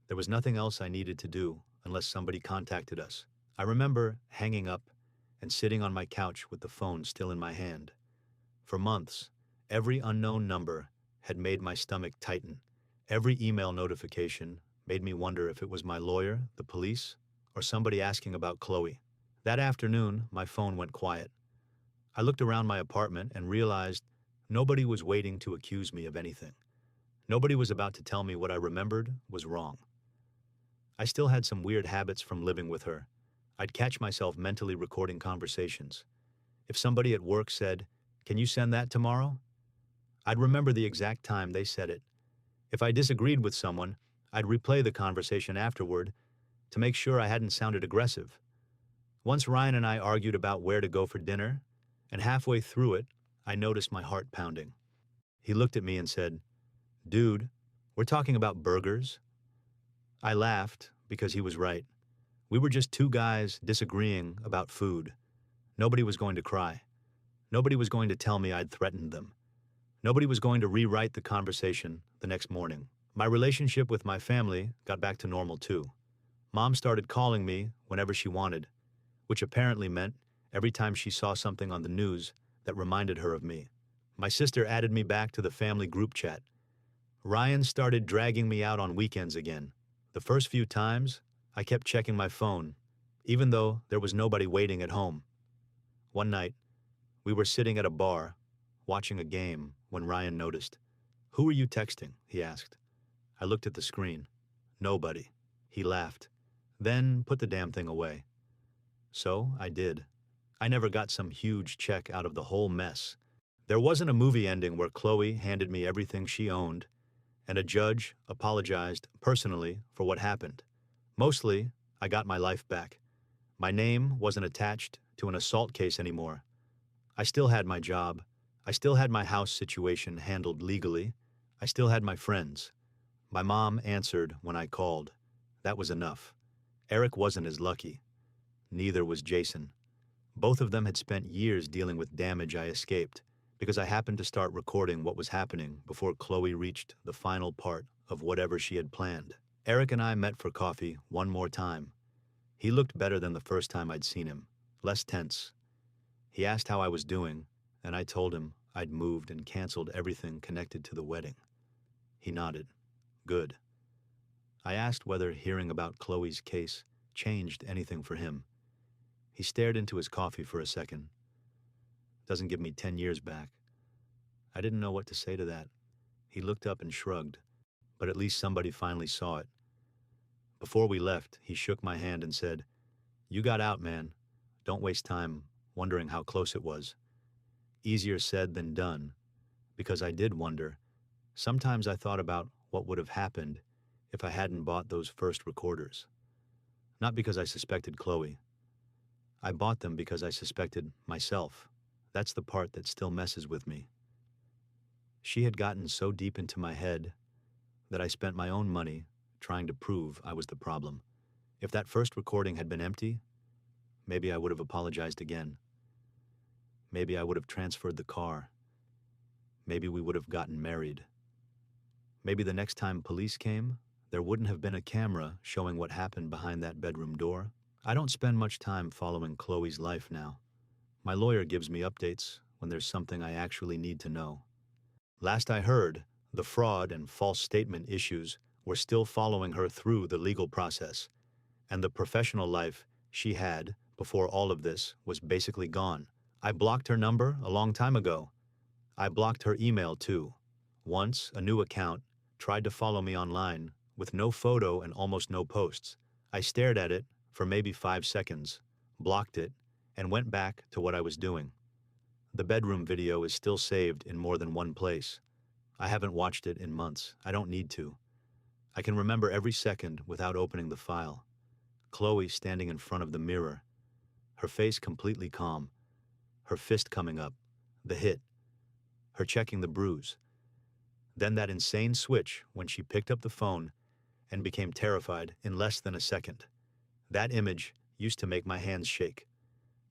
there was nothing else I needed to do unless somebody contacted us. I remember hanging up and sitting on my couch with the phone still in my hand. For months, every unknown number had made my stomach tighten. Every email notification made me wonder if it was my lawyer, the police, or somebody asking about Chloe. That afternoon, my phone went quiet. I looked around my apartment and realized nobody was waiting to accuse me of anything. Nobody was about to tell me what I remembered was wrong. I still had some weird habits from living with her. I'd catch myself mentally recording conversations. If somebody at work said, "Can you send that tomorrow?" I'd remember the exact time they said it. If I disagreed with someone, I'd replay the conversation afterward to make sure I hadn't sounded aggressive. Once Ryan and I argued about where to go for dinner, and halfway through it, I noticed my heart pounding. He looked at me and said, "Dude, we're talking about burgers?" I laughed because he was right. We were just two guys disagreeing about food. Nobody was going to cry. Nobody was going to tell me I'd threatened them. Nobody was going to rewrite the conversation the next morning. My relationship with my family got back to normal too. Mom started calling me whenever she wanted, which apparently meant every time she saw something on the news that reminded her of me. My sister added me back to the family group chat. Ryan started dragging me out on weekends again. The first few times, I kept checking my phone, even though there was nobody waiting at home. One night, we were sitting at a bar, watching a game, when Ryan noticed. "Who are you texting?" he asked. I looked at the screen. Nobody. He laughed. Then put the damn thing away. So I did. I never got some huge check out of the whole mess. There wasn't a movie ending where Chloe handed me everything she owned, and a judge apologized personally for what happened. Mostly, I got my life back. My name wasn't attached to an assault case anymore. I still had my job. I still had my house situation handled legally. I still had my friends. My mom answered when I called. That was enough. Eric wasn't as lucky. Neither was Jason. Both of them had spent years dealing with damage I escaped because I happened to start recording what was happening before Chloe reached the final part of whatever she had planned. Eric and I met for coffee one more time. He looked better than the first time I'd seen him, less tense. He asked how I was doing, and I told him I'd moved and canceled everything connected to the wedding. He nodded. Good. I asked whether hearing about Chloe's case changed anything for him. He stared into his coffee for a second. Doesn't give me 10 years back. I didn't know what to say to that. He looked up and shrugged, but at least somebody finally saw it. Before we left, he shook my hand and said, "You got out, man. Don't waste time wondering how close it was." Easier said than done, because I did wonder. Sometimes I thought about what would have happened if I hadn't bought those first recorders. Not because I suspected Chloe. I bought them because I suspected myself. That's the part that still messes with me. She had gotten so deep into my head that I spent my own money trying to prove I was the problem. If that first recording had been empty, maybe I would have apologized again. Maybe I would have transferred the car. Maybe we would have gotten married. Maybe the next time police came, there wouldn't have been a camera showing what happened behind that bedroom door. I don't spend much time following Chloe's life now. My lawyer gives me updates when there's something I actually need to know. Last I heard, the fraud and false statement issues were still following her through the legal process. And the professional life she had before all of this was basically gone. I blocked her number a long time ago. I blocked her email too. Once, a new account tried to follow me online with no photo and almost no posts. I stared at it for maybe 5 seconds, blocked it, and went back to what I was doing. The bedroom video is still saved in more than one place. I haven't watched it in months. I don't need to. I can remember every second without opening the file. Chloe standing in front of the mirror, her face completely calm, her fist coming up, the hit, her checking the bruise. Then that insane switch when she picked up the phone and became terrified in less than a second. That image used to make my hands shake.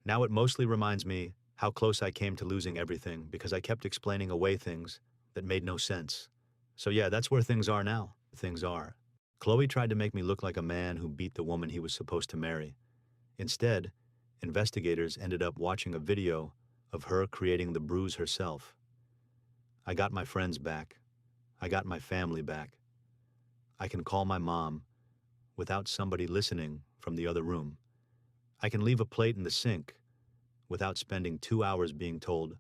Now it mostly reminds me how close I came to losing everything because I kept explaining away things that made no sense. So yeah, that's where things are now. Things are. Chloe tried to make me look like a man who beat the woman he was supposed to marry. Instead, investigators ended up watching a video of her creating the bruise herself. I got my friends back. I got my family back. I can call my mom without somebody listening from the other room. I can leave a plate in the sink without spending 2 hours being told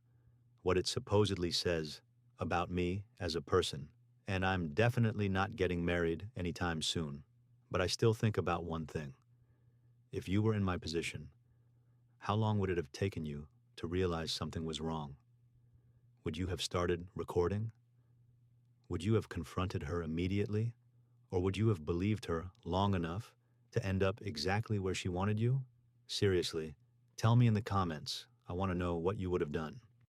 what it supposedly says about me as a person. And I'm definitely not getting married anytime soon. But I still think about one thing. If you were in my position, how long would it have taken you to realize something was wrong? Would you have started recording? Would you have confronted her immediately? Or would you have believed her long enough to end up exactly where she wanted you? Seriously, tell me in the comments. I want to know what you would have done.